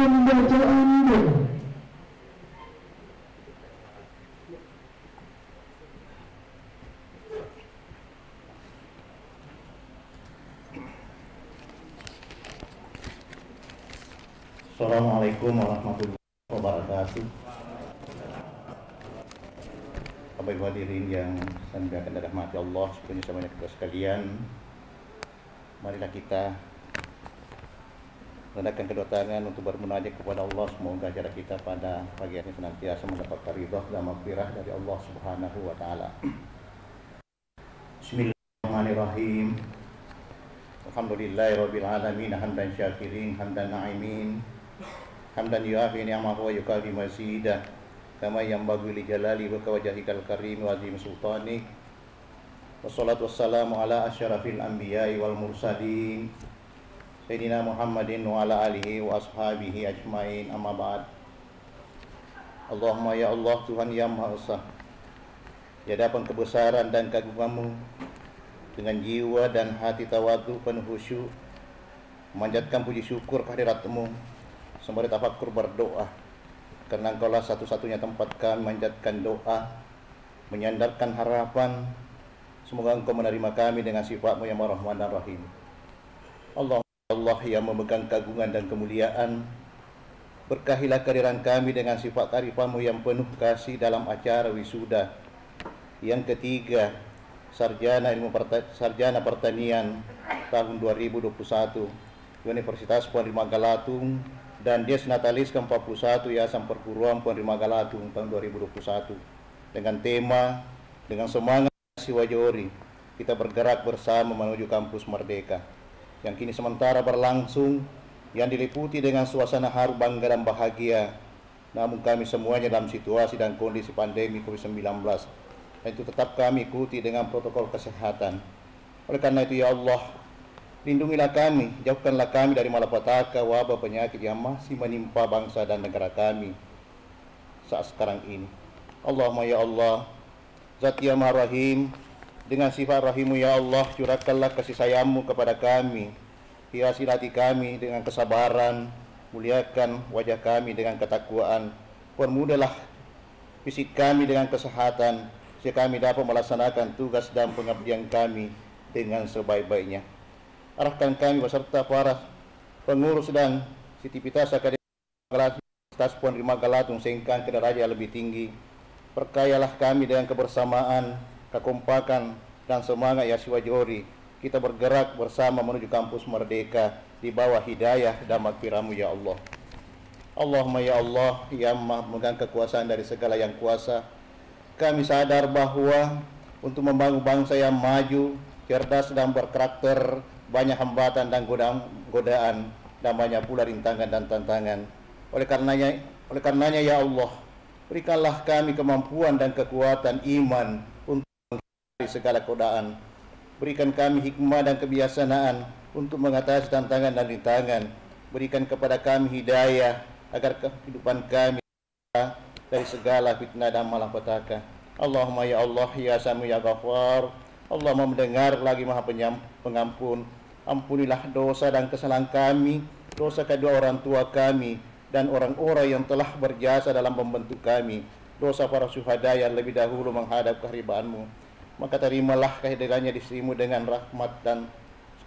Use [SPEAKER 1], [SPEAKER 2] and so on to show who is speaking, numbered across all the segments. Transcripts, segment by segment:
[SPEAKER 1] Pembacaan doa.
[SPEAKER 2] Assalamualaikum warahmatullahi wabarakatuh. Bapak Ibu hadirin yang saya muliakan dan rahmati Allah semuanya kita sekalian, marilah kita merendahkan kedua tangan untuk bermunajat kepada Allah. Semoga cara kita pada pagi hari senantiasa mendapatkan ridha dan maghfirah dari Allah Subhanahu wa taala. Bismillahirrahmanirrahim. Alhamdulillahirabbil alamin, hamdan syakirin, hamdan na'imin, hamdan yuafi ni'amahu wa yukafi mazidah, kama yanbaghi li jalali wa wajhikal karim wa azim sultanik. Wassalatu wassalamu ala asyrafil anbiya'i wal mursalin Sayyidina Muhammadin wa ala alihi wa ashabihi ajmain, amma ba'd. Allahumma ya Allah, Tuhan yang Maha Esa, di hadapan kebesaran dan keagungan-Mu, dengan jiwa dan hati tawadhu penuh khusyuk, memanjatkan puji syukur kehadirat-Mu, sembari tafakkur berdoa, karena Engkaulah satu-satunya tempat kami memanjatkan doa, menyandarkan harapan. Semoga Engkau menerima kami dengan sifat-Mu yang Ar-Rahman dan Rahim. Allah yang memegang keagungan dan kemuliaan, berkahilah kehadiran kami dengan sifat kearifan-Mu yang penuh kasih dalam acara wisuda yang ketiga Sarjana Pertanian tahun 2021 Universitas Puan Rima Galatung dan Dies Natalis ke-41 Yayasan Perguruan Puan Rima Galatung tahun 2021 dengan tema dengan semangat Siwa Johori kita bergerak bersama menuju kampus merdeka yang kini sementara berlangsung, yang diliputi dengan suasana haru, bangga dan bahagia. Namun kami semuanya dalam situasi dan kondisi pandemi COVID-19, dan itu tetap kami ikuti dengan protokol kesehatan. Oleh karena itu ya Allah, lindungilah kami, jauhkanlah kami dari malapetaka, wabah, penyakit yang masih menimpa bangsa dan negara kami saat sekarang ini. Allahumma ya Allah, Zat yang Maha Rahim, dengan sifat Rahimu ya Allah, curahkanlah kasih sayang-Mu kepada kami, hiasi hati kami dengan kesabaran, muliakan wajah kami dengan ketakwaan, permudahlah fisik kami dengan kesehatan, sehingga kami dapat melaksanakan tugas dan pengabdian kami dengan sebaik-baiknya. Arahkan kami beserta para pengurus dan Sivitas Akademi Universitas Puan Rima Galatung sehingga ke derajat lebih tinggi. Perkayalah kami dengan kebersamaan, kekompakan dan semangat ya Siwa Johori. Kita bergerak bersama menuju kampus merdeka di bawah hidayah dan maghfirah-Mu ya Allah. Allahumma ya Allah yang Maha memegang kekuasaan dari segala yang kuasa, kami sadar bahwa untuk membangun bangsa yang maju, cerdas dan berkarakter, banyak hambatan dan godaan dan banyak pula rintangan dan tantangan. Oleh karenanya ya Allah, berikanlah kami kemampuan dan kekuatan iman untuk menghadapi segala godaan. Berikan kami hikmah dan kebiasaan untuk mengatasi tantangan dan rintangan. Berikan kepada kami hidayah agar kehidupan kami dari segala fitnah dan malapetaka. Allahumma ya Allah ya Sami ya Ghafar, Allah mau mendengar lagi Maha Pengampun. Ampunilah dosa dan kesalahan kami, dosa kedua orang tua kami dan orang-orang yang telah berjasa dalam membentuk kami, dosa para syuhada yang lebih dahulu menghadap kehadiran-Mu. Maka terimalah kehadirannya di sisimu dengan rahmat dan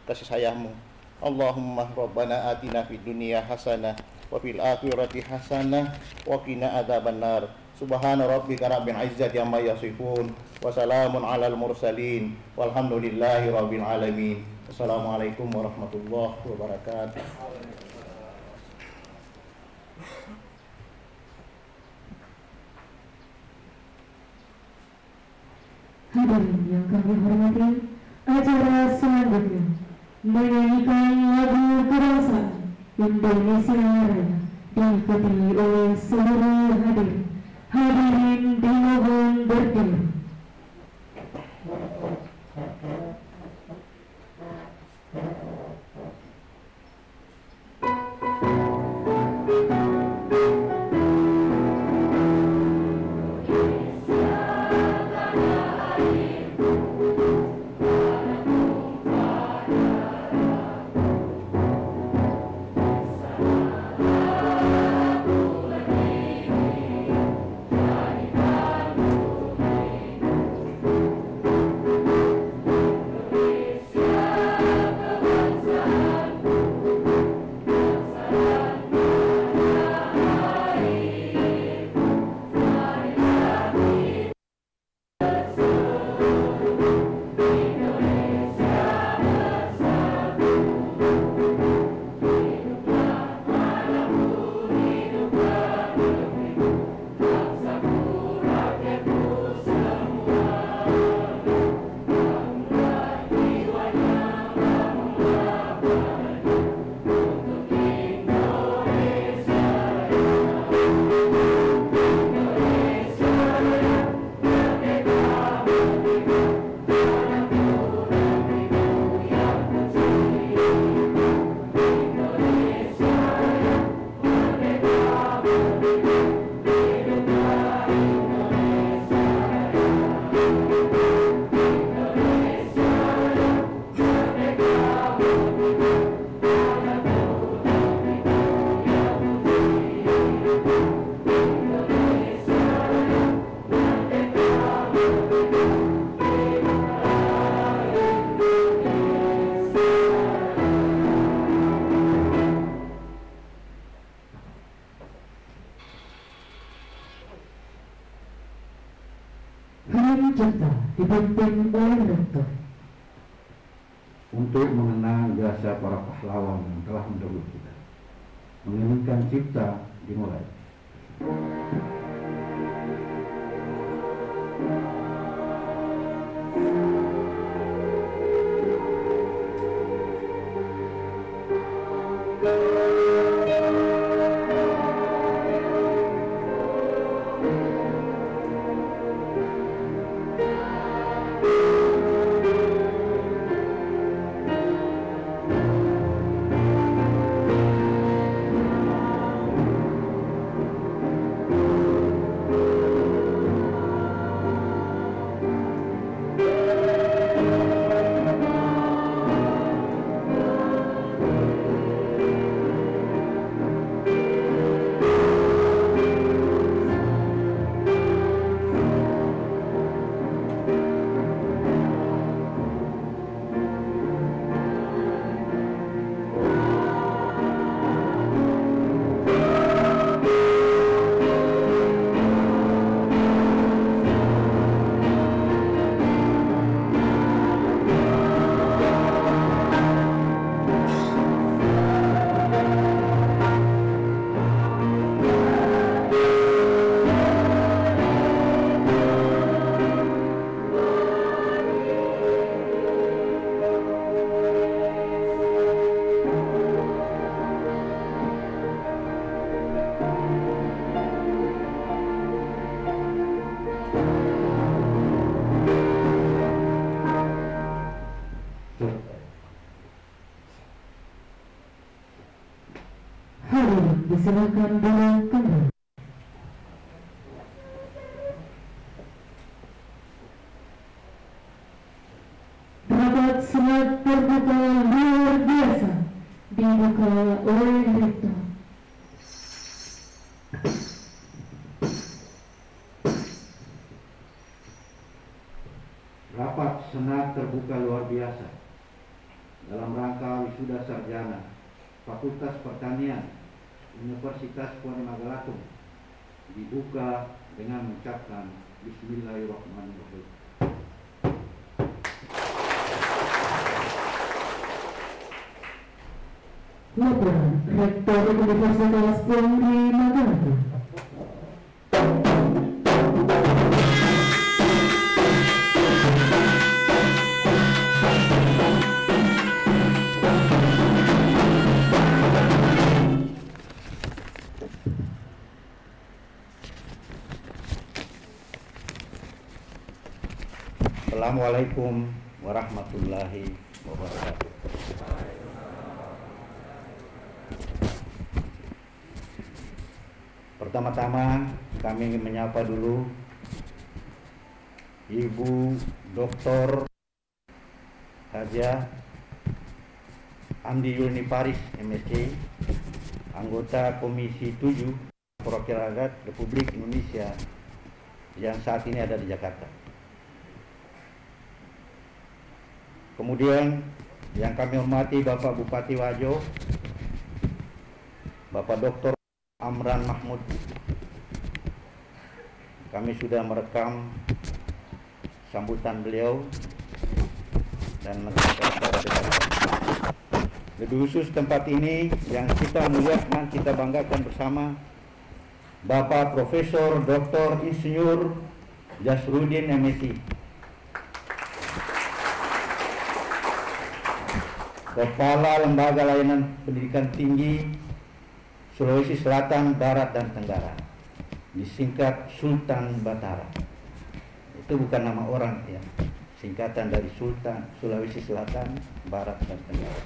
[SPEAKER 2] kasih sayang-Mu. Allahumma rabbana atina fid dunya hasanah wa fil akhirati hasanah wa qina adzabannar. Subhana rabbika rabbil izzati amma yasifun wa salamun alal mursalin walhamdulillahi rabbil alamin. Assalamualaikum warahmatullahi wabarakatuh.
[SPEAKER 1] Hadirin yang kami hormati, acara selanjutnya menyanyikan lagu kebangsaan Indonesia Raya diikuti oleh seluruh hadirin dimohon berdiri. dipimpin oleh Rektor.
[SPEAKER 3] Untuk mengenang jasa para pahlawan yang telah mendahului kita, menginginkan cipta dimulai.
[SPEAKER 1] Disilakan dengan kembali. Rapat senat terbuka luar biasa dibuka oleh Rektor.
[SPEAKER 3] Rapat senat terbuka luar biasa dalam rangka wisuda sarjana Fakultas Pertanian Universitas Ponemagalatung dibuka dengan mengucapkan Bismillahirrahmanirrahim.
[SPEAKER 1] Laporan Rektor Universitas Ponemagalatung.
[SPEAKER 2] Assalamualaikum warahmatullahi wabarakatuh. Pertama-tama kami ingin menyapa dulu Ibu Dr. Hajah Andi Yulni Paris, MSc, anggota Komisi 7 Perwakilan Rakyat Republik Indonesia yang saat ini ada di Jakarta. Kemudian yang kami hormati Bapak Bupati Wajo, Bapak Dr. Amran Mahmud. Kami sudah merekam sambutan beliau dan lebih khusus tempat ini yang kita muliakan, kita banggakan bersama Bapak Profesor Dr. Insinyur Jasrudin MSc, Kepala Lembaga Layanan Pendidikan Tinggi Sulawesi Selatan, Barat, dan Tenggara, disingkat Sultan Batara. Itu bukan nama orang ya, singkatan dari Sultan Sulawesi Selatan, Barat, dan Tenggara.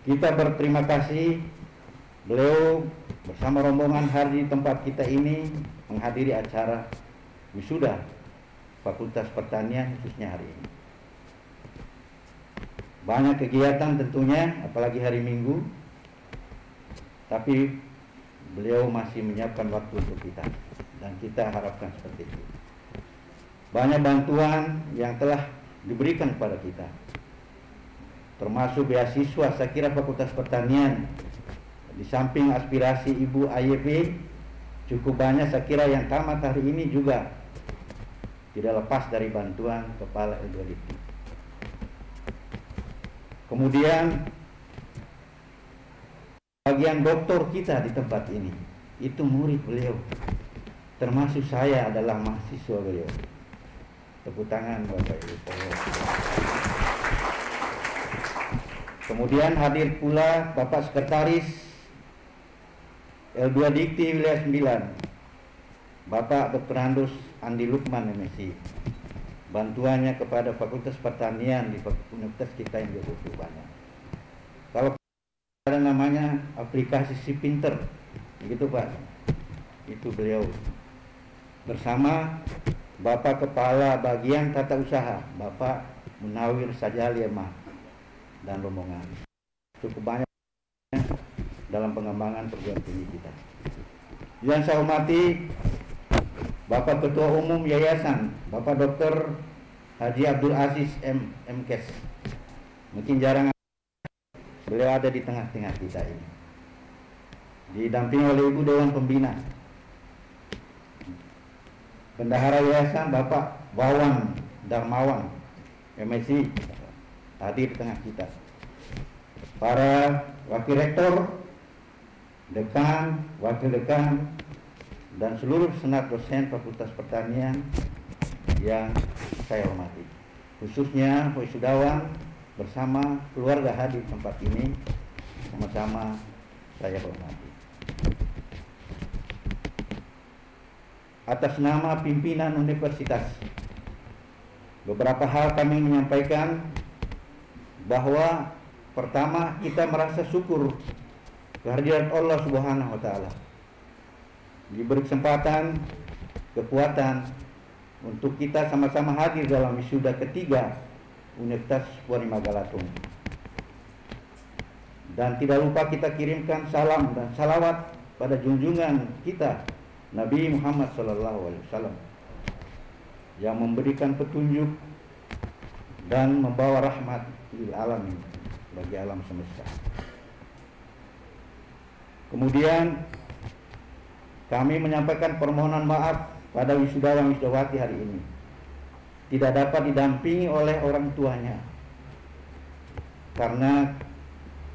[SPEAKER 2] Kita berterima kasih beliau bersama rombongan hadir di tempat kita ini menghadiri acara wisuda Fakultas Pertanian khususnya hari ini. Banyak kegiatan tentunya, apalagi hari Minggu, tapi beliau masih menyiapkan waktu untuk kita, dan kita harapkan seperti itu. Banyak bantuan yang telah diberikan kepada kita, termasuk beasiswa. Saya kira Fakultas Pertanian, di samping aspirasi Ibu AYP, cukup banyak saya kira yang tamat hari ini juga
[SPEAKER 4] tidak lepas dari bantuan Kepala L2 Dikti. Kemudian bagian doktor kita di tempat ini itu murid beliau, termasuk saya adalah mahasiswa beliau. Tepuk tangan Bapak Ibu. Kemudian hadir pula Bapak Sekretaris L2 Dikti Wilayah 9, Bapak Dr. Andus Andi Lukman MSI. Bantuannya kepada Fakultas Pertanian di universitas kita yang cukup banyak. Kalau ada namanya aplikasi Si Pinter, begitu Pak, itu beliau bersama Bapak Kepala Bagian Tata Usaha, Bapak Munawir Sajali dan rombongan. Cukup banyak dalam pengembangan perguruan tinggi kita. Yang saya hormati Bapak Ketua Umum Yayasan, Bapak Dr. Haji Abdul Aziz MKes. Mungkin jarang beliau ada di tengah-tengah kita ini. Didampingi oleh Ibu Dewan Pembina. Bendahara Yayasan Bapak Wawan Darmawan MSI hadir di tengah kita. Para Wakil Rektor, Dekan, Wakil Dekan, dan seluruh senat dosen Fakultas Pertanian yang saya hormati, khususnya wisudawan bersama keluarga hadir di tempat ini, sama-sama saya hormati. Atas nama pimpinan universitas, beberapa hal kami menyampaikan bahwa pertama, kita merasa syukur kehadiran Allah Subhanahu wa Ta'ala, diberi kesempatan, kekuatan untuk kita sama-sama hadir dalam wisuda ketiga Universitas Purwonimagalatung. Dan tidak lupa kita kirimkan salam dan salawat pada junjungan kita Nabi Muhammad SAW yang memberikan petunjuk dan membawa rahmat lil alamin, bagi alam semesta. Kemudian kami menyampaikan permohonan maaf pada wisudawan wisudawati hari ini tidak dapat didampingi oleh orang tuanya karena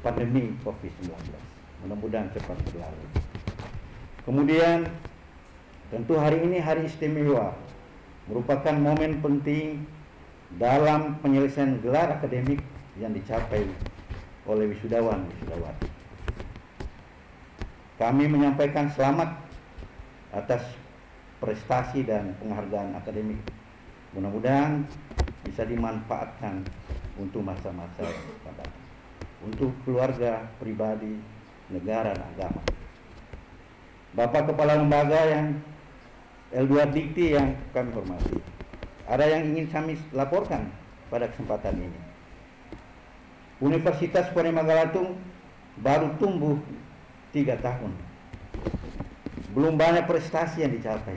[SPEAKER 4] pandemi COVID-19. Mudah-mudahan cepat berlalu. Kemudian tentu hari ini hari istimewa, merupakan momen penting dalam penyelesaian gelar akademik yang dicapai oleh wisudawan wisudawati. Kami menyampaikan selamat atas prestasi dan penghargaan akademik. Mudah-mudahan bisa dimanfaatkan untuk masa-masa pada untuk keluarga, pribadi, negara, dan agama. Bapak Kepala Lembaga yang L2 Dikti yang kami hormati, ada yang ingin kami laporkan pada kesempatan ini. Universitas Purwonimagalatung baru tumbuh 3 tahun. Belum banyak prestasi yang dicapai.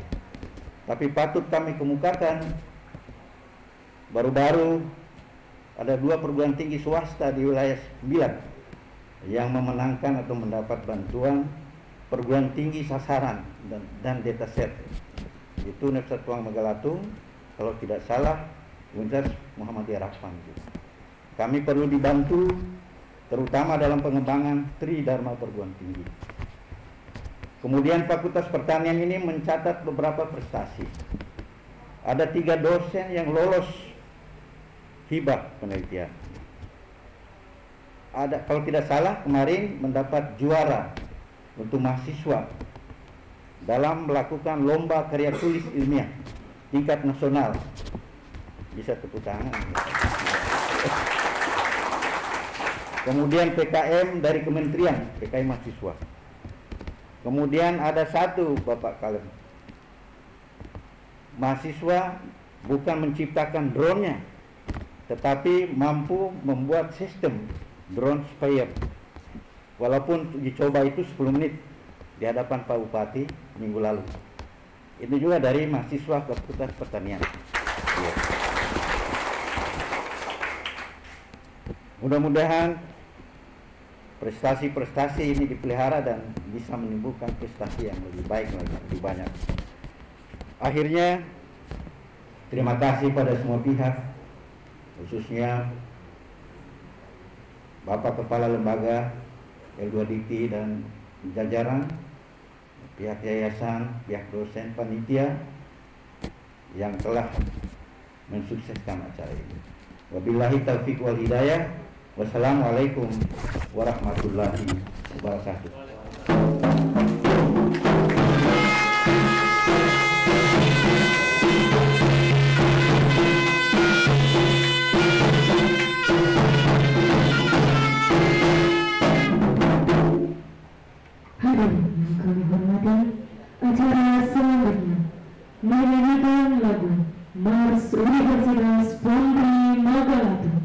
[SPEAKER 4] Tapi patut kami kemukakan, baru-baru ada 2 perguruan tinggi swasta di wilayah 9 yang memenangkan atau mendapat bantuan perguruan tinggi sasaran dan dataset. Itu Universitas Purwonimagalatung, kalau tidak salah Universitas Muhammadiyah Harapan. Kami perlu dibantu terutama dalam pengembangan Tridharma perguruan tinggi. Kemudian Fakultas Pertanian ini mencatat beberapa prestasi. Ada 3 dosen yang lolos hibah penelitian. Ada, kalau tidak salah kemarin mendapat juara untuk mahasiswa dalam melakukan lomba karya tulis ilmiah tingkat nasional. Bisa tepuk tangan. Kemudian PKM dari Kementerian, PKM mahasiswa. Kemudian ada 1 Bapak Kalem, mahasiswa bukan menciptakan drone-nya, tetapi mampu membuat sistem drone sprayer. Walaupun dicoba itu 10 menit di hadapan Pak Bupati minggu lalu. Itu juga dari mahasiswa Fakultas Pertanian. Mudah-mudahan prestasi-prestasi ini dipelihara dan bisa menimbulkan prestasi yang lebih baik lagi, lebih banyak. Akhirnya Terima kasih pada semua pihak, khususnya Bapak Kepala Lembaga L2 Dikti dan jajaran, pihak yayasan, pihak dosen, panitia yang telah mensukseskan acara ini. Wabillahi taufiq wal hidayah. Wassalamualaikum warahmatullahi wabarakatuh.
[SPEAKER 1] Hadirin yang kami hormati, acara selanjutnya menyanyikan lagu Mars Universitas Pondri Magalatu.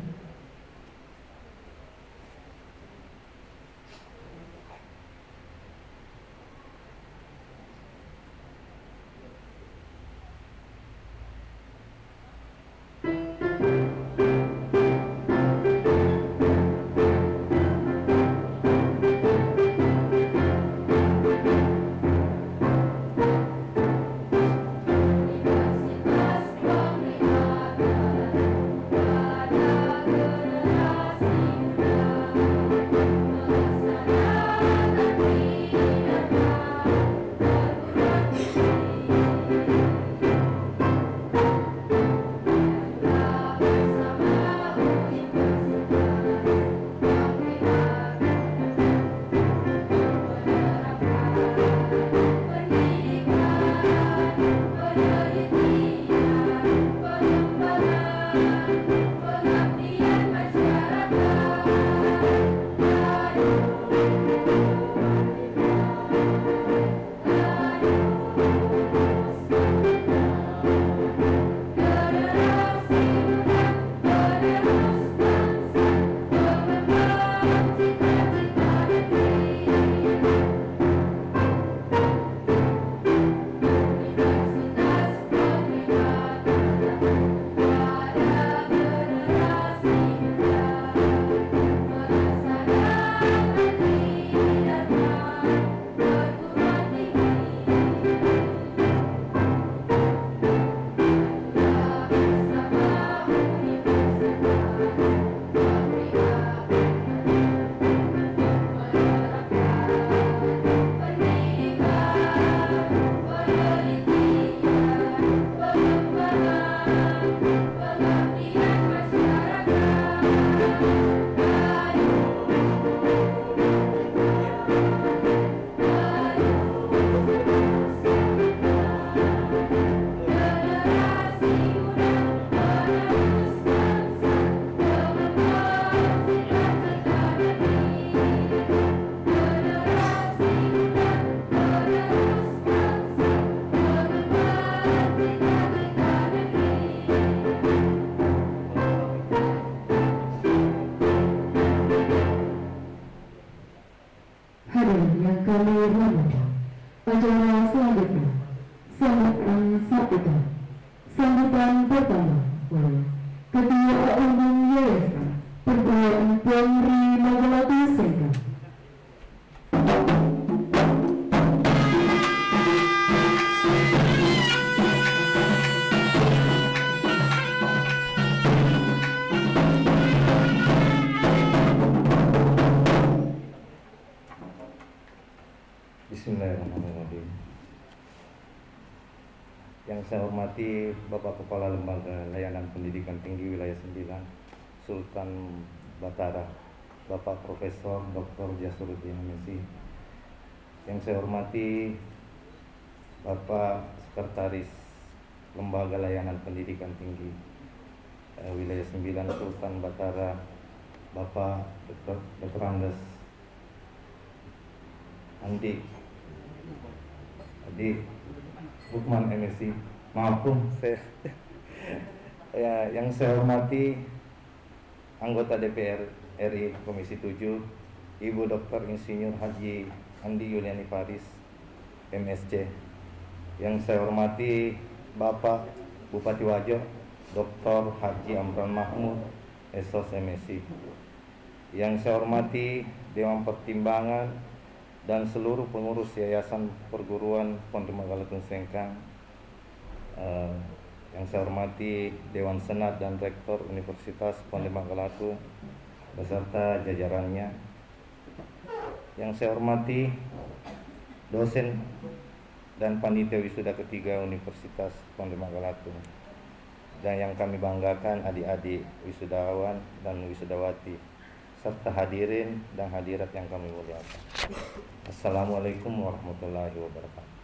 [SPEAKER 1] Hadirin yang kami hormati, acara selanjutnya sambutan sabda. Sambutan pertama oleh Ketua Umum Yayasan Perguruan Pondri Magalatu Sengkang.
[SPEAKER 5] Bismillahirrahmanirrahim. Yang saya hormati Bapak Kepala Lembaga Layanan Pendidikan Tinggi Wilayah 9 Sultan Batara, Bapak Profesor Dr. Jasruddin M.Si. Yang saya hormati Bapak Sekretaris Lembaga Layanan Pendidikan Tinggi Wilayah 9 Sultan Batara, Bapak Dr. Andes Andi Lukman MSc, maafkan saya. Ya, yang saya hormati anggota DPR RI Komisi 7, Ibu Dr. Insinyur Haji Andi Yuliani Paris, MSc. Yang saya hormati Bapak Bupati Wajo, Dr. Haji Amran Mahmud, SOS MSc. Yang saya hormati Dewan Pertimbangan dan seluruh pengurus Yayasan Perguruan Pondri Magalatu Sengkang, Yang saya hormati Dewan Senat dan Rektor Universitas Pondok Bangkalatung beserta jajarannya. Yang saya hormati dosen dan panitia wisuda ketiga Universitas Pondok Bangkalatung. Dan yang kami banggakan adik-adik wisudawan dan wisudawati serta hadirin dan hadirat yang kami muliakan. Assalamualaikum warahmatullahi wabarakatuh.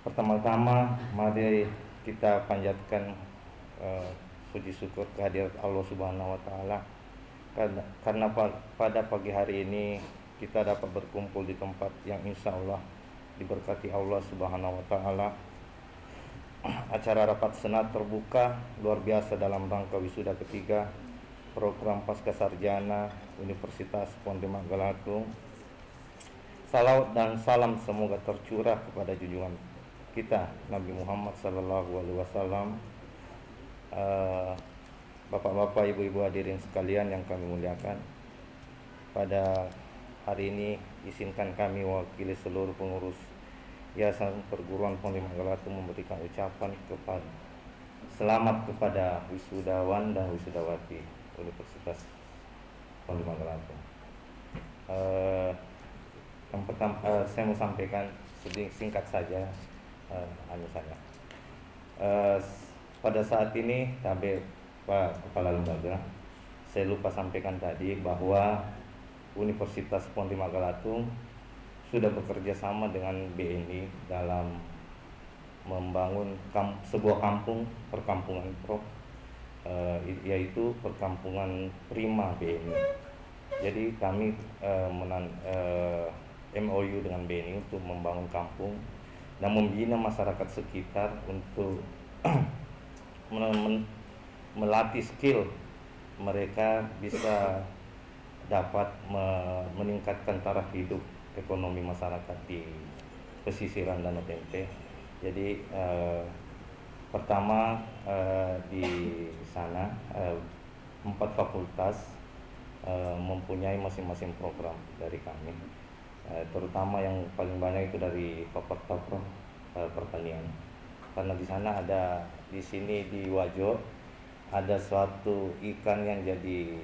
[SPEAKER 5] Pertama-tama mari kita panjatkan puji syukur kehadirat Allah Subhanahu wa taala karena pada pagi hari ini kita dapat berkumpul di tempat yang insya Allah diberkati Allah Subhanahu wa taala. Acara rapat senat terbuka luar biasa dalam rangka wisuda ketiga program pasca sarjana Universitas Pondok Bangkalatung. Salawat dan salam semoga tercurah kepada junjungan kita Nabi Muhammad SAW. Bapak-bapak, ibu-ibu hadirin sekalian yang kami muliakan, pada hari ini izinkan kami mewakili seluruh pengurus Yayasan Perguruan Pondok Bangkalatung memberikan ucapan selamat kepada wisudawan dan wisudawati Universitas Pondok Bangkalatung. Yang pertama saya mau sampaikan singkat saja saya. Pada saat ini Pak Kepala Lembaga, saya lupa sampaikan tadi bahwa Universitas Pondok Bangkalatung sudah bekerja sama dengan BNI dalam membangun sebuah perkampungan yaitu perkampungan Prima BNI. Jadi kami MOU dengan BNI untuk membangun kampung dan membina masyarakat sekitar untuk melatih skill mereka bisa dapat meningkatkan taraf hidup ekonomi masyarakat di pesisiran Danau Tempe. Jadi pertama di sana 4 fakultas mempunyai masing-masing program dari kami, terutama yang paling banyak itu dari Fakultas Pertanian, karena di sana ada di Wajo ada suatu ikan yang jadi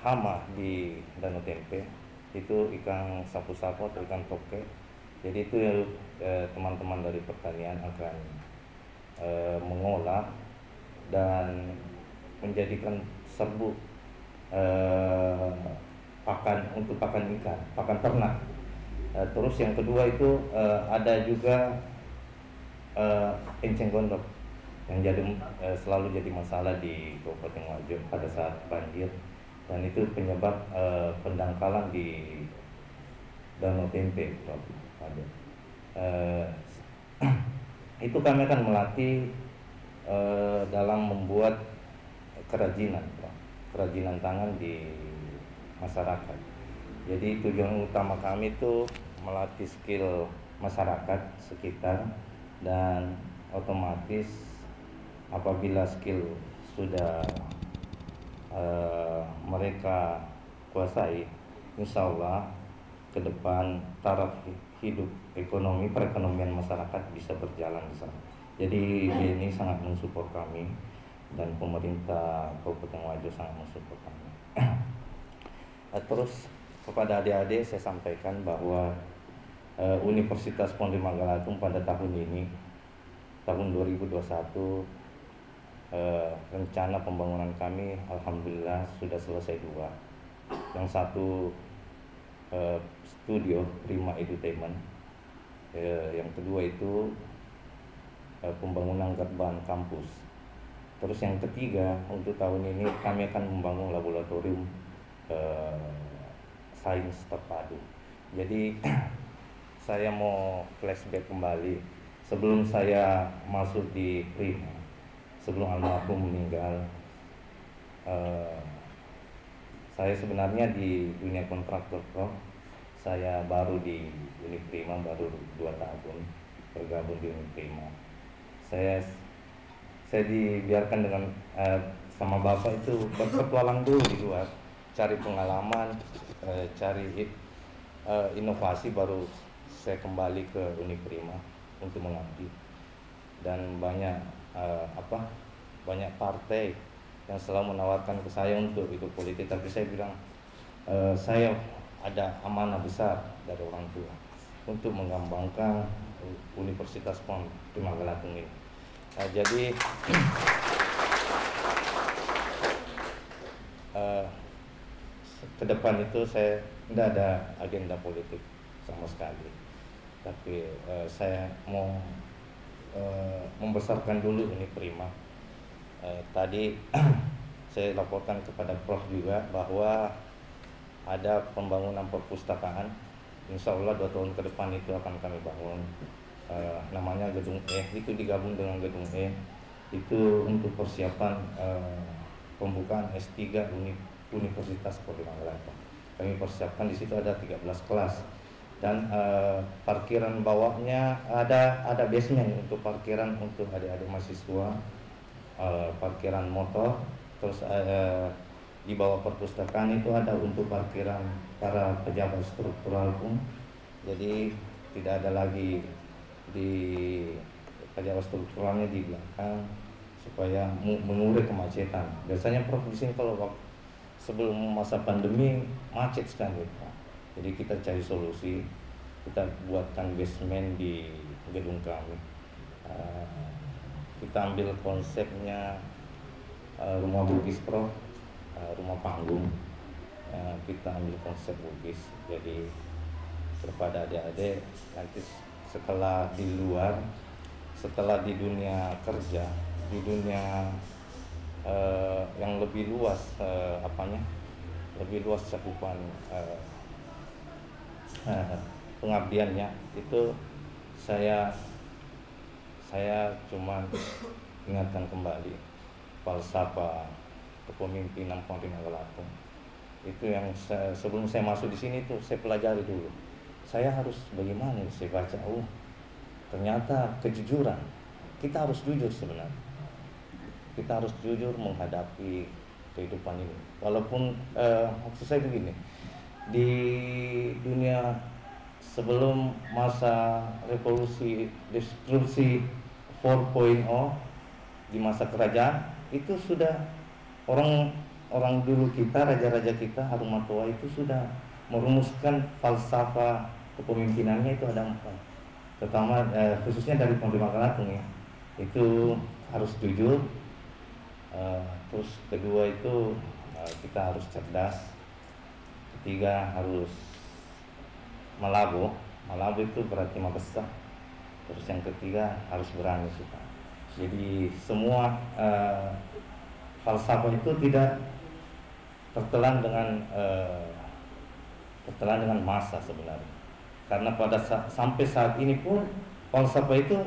[SPEAKER 5] hama di Danau Tempe, itu ikan sapu-sapu atau ikan toke. Jadi itu teman-teman dari pertanian akan mengolah dan menjadikan serbuk pakan ikan, pakan ternak. Terus yang kedua itu ada juga enceng gondok yang selalu jadi masalah di Kabupaten Wajo pada saat banjir, dan itu penyebab pendangkalan di Danau Tempe. Itu kami akan melatih dalam membuat kerajinan tangan di masyarakat. Jadi tujuan utama kami itu melatih skill masyarakat sekitar, dan otomatis apabila skill sudah mereka kuasai, insya Allah ke depan taraf hidup perekonomian masyarakat bisa berjalan di sana. Jadi ini sangat mensupport kami, dan pemerintah Kabupaten Wajo sangat mensupport kami. Terus kepada adik-adik saya sampaikan bahwa Universitas Pondok Bangkalatung pada tahun ini, tahun 2021, rencana pembangunan kami alhamdulillah sudah selesai 2. Yang satu studio Prima Edutainment, yang kedua itu pembangunan gerbang kampus. Terus yang ketiga, untuk tahun ini kami akan membangun laboratorium sains terpadu. Jadi saya mau flashback kembali sebelum saya masuk di Prima, sebelum almarhum meninggal. Saya sebenarnya di dunia kontraktor, saya baru di Uniprima baru 2 tahun bergabung di Uniprima. Saya dibiarkan dengan sama bapak itu berpetualang dulu di luar, cari pengalaman, cari inovasi baru saya kembali ke Uniprima untuk mengabdi. Dan banyak banyak partai yang selalu menawarkan ke saya untuk ikut politik, tapi saya bilang saya ada amanah besar dari orang tua untuk mengembangkan Universitas Primagalatung ini. Jadi ke depan itu saya tidak ada agenda politik sama sekali, tapi saya mau membesarkan dulu Uniprima. Tadi saya laporkan kepada Prof juga bahwa ada pembangunan perpustakaan. Insya Allah 2 tahun ke depan itu akan kami bangun. Namanya Gedung E, itu digabung dengan Gedung E. Itu untuk persiapan pembukaan S3 Universitas Primagalatung. Kami persiapkan di situ ada 13 kelas dan parkiran bawahnya ada basement untuk parkiran untuk adik-adik mahasiswa, parkiran motor, terus di bawah perpustakaan itu ada untuk parkiran para pejabat struktural pun. Jadi tidak ada lagi di pejabat strukturalnya di belakang supaya mengurai kemacetan. Biasanya Prof di sini kalau sebelum masa pandemi macet sekali, Pak. Jadi kita cari solusi, kita buatkan basement di gedung kami. Kita ambil konsepnya rumah Bugis, Prof, rumah panggung. Kita ambil konsep Bugis. Jadi kepada adik-adik nanti setelah di luar, setelah di dunia kerja, di dunia yang lebih luas, lebih luas cakupan pengabdiannya, itu saya cuma ingatkan kembali falsafah kepemimpinan Primagalatung. Itu yang sebelum saya masuk di sini tuh saya pelajari dulu. Saya harus bagaimana? Saya baca, ternyata kejujuran. Kita harus jujur sebenarnya. Kita harus jujur menghadapi kehidupan ini. Walaupun maksud saya begini, di dunia sebelum masa revolusi destruksi 4.0 di masa kerajaan itu sudah orang dulu kita, raja-raja kita, Harumatua itu sudah merumuskan falsafah kepemimpinannya itu ada 4. Pertama khususnya dari Primagalatung ya, itu harus jujur. Terus kedua itu kita harus cerdas. Ketiga harus Malabo itu berarti mabesah. Terus yang ketiga harus berani kita. Jadi semua falsafah itu tidak tertelan dengan masa sebenarnya. Karena sampai saat ini pun falsafah itu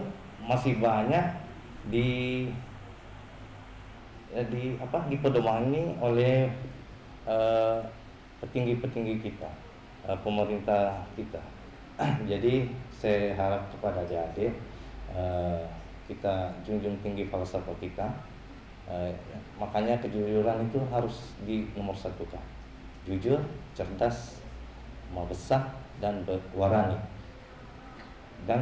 [SPEAKER 5] masih banyak dipedomani oleh petinggi-petinggi kita, pemerintah kita. Jadi saya harap kepada adik-adik kita junjung tinggi falsafah kita. Makanya kejujuran itu harus di nomor 1 kan. Jujur, cerdas, mabesah dan berwarani. Dan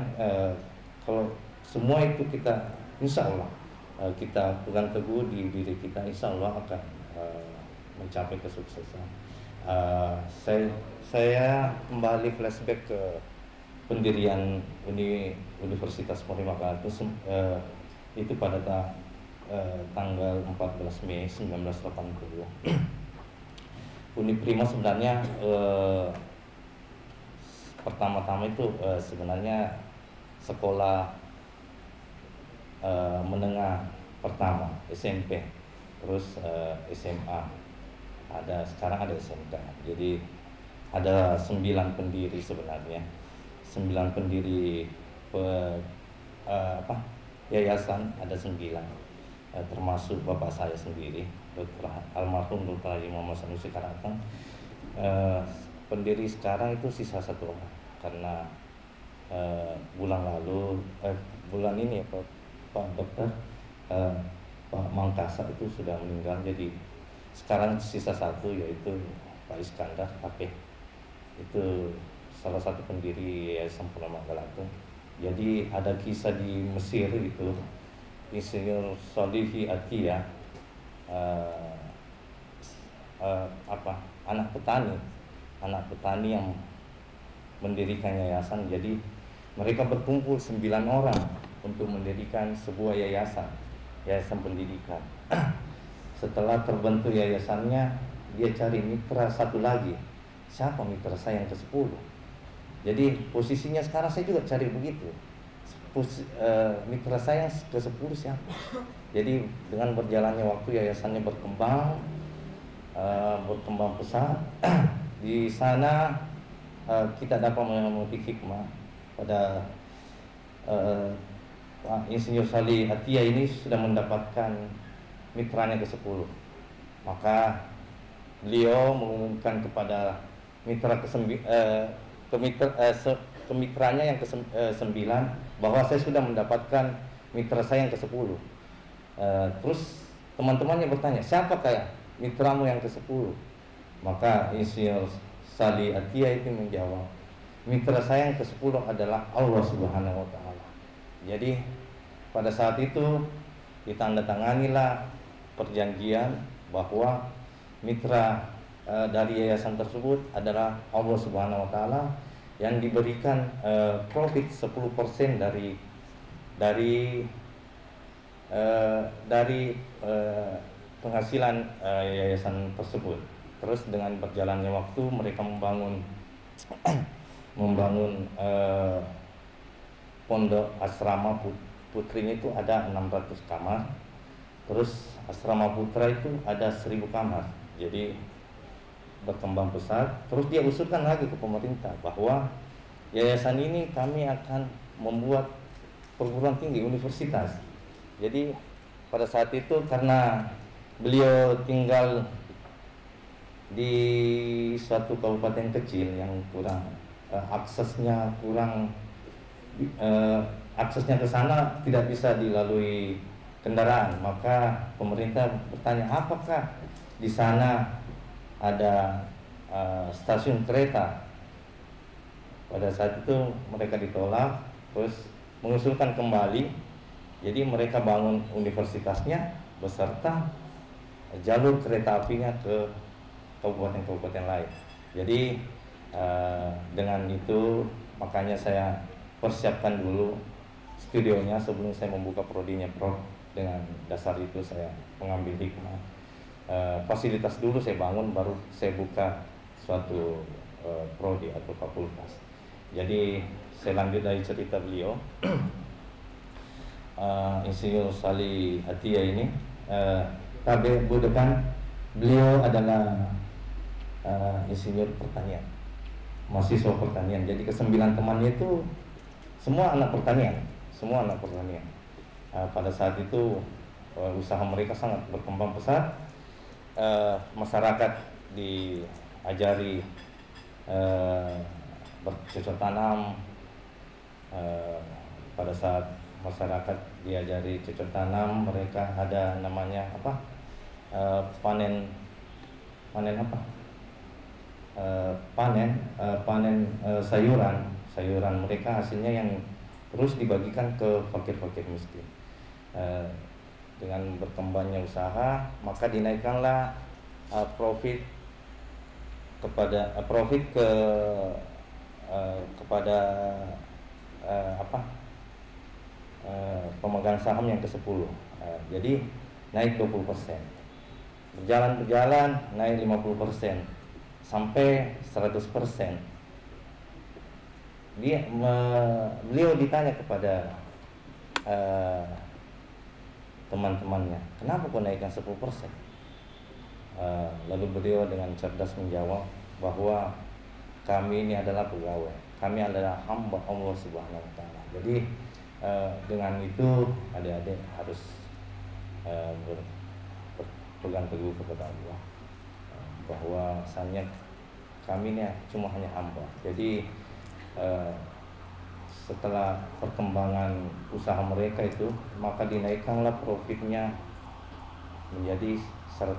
[SPEAKER 5] kalau semua itu kita, insya Allah kita pegang teguh di diri kita, insya Allah akan mencapai kesuksesan. Saya kembali flashback ke pendirian Universitas Primagalatung itu pada tanggal 14 Mei 1980. Uniprima sebenarnya pertama-tama itu sebenarnya sekolah menengah pertama, SMP, terus SMA, sekarang ada SMK. Jadi ada 9 pendiri sebenarnya, 9 pendiri yayasan, ada 9, termasuk bapak saya sendiri, almarhum Dr. Haji Muhammad Sanusi Karatang. Pendiri sekarang itu sisa 1 orang karena bulan ini ya Pak Dokter Pak Mangkasa itu sudah meninggal. Jadi sekarang sisa 1 yaitu Pak Iskandar HP. Itu salah satu pendiri Yayasan Purnama Galunggung. Jadi ada kisah di Mesir itu, Insinyur Salihi Atiyah, anak petani yang mendirikan yayasan. Jadi mereka berkumpul 9 orang untuk mendirikan sebuah yayasan pendidikan. Setelah terbentuk yayasannya, dia cari mitra satu lagi. Siapa mitra saya yang ke-10? Jadi posisinya sekarang saya juga cari begitu. Mitra saya yang ke-10 siapa? Jadi dengan berjalannya waktu yayasannya berkembang pesat. Di sana kita dapat memetik hikmah pada Insinyur Salih Atiyah ini sudah mendapatkan mitranya ke-10. Maka beliau mengumumkan kepada kemitranya yang ke-9 bahwa saya sudah mendapatkan mitra saya yang ke-10. Terus teman-temannya bertanya, siapa kayak mitramu yang ke-10? Maka Insinyur Salih Atiyah itu menjawab, mitra saya yang ke-10 adalah Allah Subhanahu wa Ta'ala. Jadi pada saat itu ditandatanganilah perjanjian bahwa mitra dari yayasan tersebut adalah Allah Subhanahu wa Ta'ala, yang diberikan profit 10% dari penghasilan yayasan tersebut. Terus dengan berjalannya waktu mereka membangun pondok asrama putrinya itu ada 600 kamar. Terus asrama putra itu ada 1000 kamar. Jadi berkembang pesat. Terus dia usulkan lagi ke pemerintah bahwa yayasan ini kami akan membuat perguruan tinggi, universitas. Jadi pada saat itu karena beliau tinggal di suatu kabupaten kecil yang kurang aksesnya ke sana tidak bisa dilalui kendaraan, maka pemerintah bertanya apakah di sana ada stasiun kereta. Pada saat itu mereka ditolak, terus mengusulkan kembali. Jadi mereka bangun universitasnya beserta jalur kereta apinya ke kabupaten-kabupaten lain. Jadi dengan itu makanya saya persiapkan dulu studionya sebelum saya membuka prodinya, Prof. Dengan dasar itu saya mengambil hikmah. Fasilitas dulu saya bangun, baru saya buka suatu prodi atau fakultas. Jadi saya lanjut dari cerita beliau. Insinyur Salih Atiyah ini KB Budekan, beliau adalah insinyur pertanian, mahasiswa pertanian. Jadi ke-9 temannya itu semua anak pertanian. Pada saat itu usaha mereka sangat berkembang pesat. Masyarakat diajari bercocok tanam. Pada saat masyarakat diajari cocok tanam, mereka ada namanya panen sayuran mereka, hasilnya yang terus dibagikan ke fakir-fakir miskin. Dengan berkembangnya usaha, maka dinaikkanlah profit kepada pemegang saham yang ke-10. Jadi naik 20%. Berjalan naik 50% sampai 100%. Beliau ditanya kepada teman-temannya, kenapa kau naikkan 10%? Lalu beliau dengan cerdas menjawab bahwa kami ini adalah pegawai, kami adalah hamba Allah Subhanahu wa Ta'ala. Jadi dengan itu adik-adik harus berpegang teguh kepada Allah, bahwa asalnya kami ini cuma hanya hamba. Jadi setelah perkembangan usaha mereka itu, maka dinaikkanlah profitnya menjadi 100%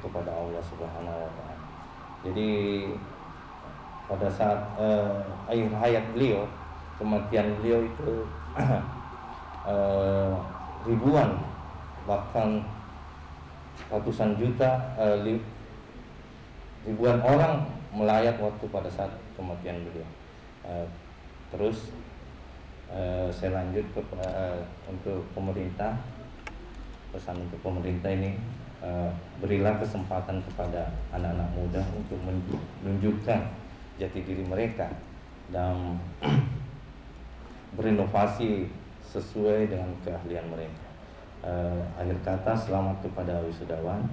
[SPEAKER 5] kepada Allah Subhanahu wa Ta'ala. Jadi pada saat akhir hayat beliau, kematian beliau itu ribuan bahkan ratusan juta ribuan orang melayat waktu pada saat kematian beliau. Terus saya lanjut untuk pemerintah, pesan untuk pemerintah ini, berilah kesempatan kepada anak-anak muda untuk menunjukkan jati diri mereka dan berinovasi sesuai dengan keahlian mereka. Akhir kata, selamat kepada wisudawan,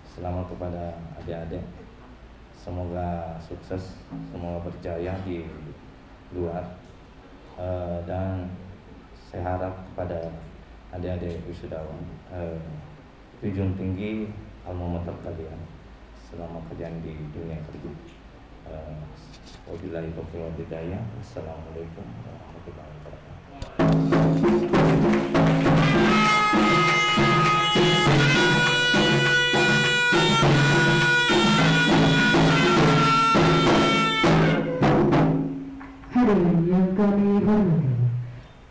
[SPEAKER 5] selamat kepada adik-adik, semoga sukses, semoga berjaya di luar, dan saya harap kepada adik-adik wisudawan, junjung tinggi alma mater kalian selama kalian di dunia kerja. Wabillahi taufiq wal hidayah. Assalamualaikum warahmatullahi wabarakatuh.
[SPEAKER 1] Hadirin yang kami hormati,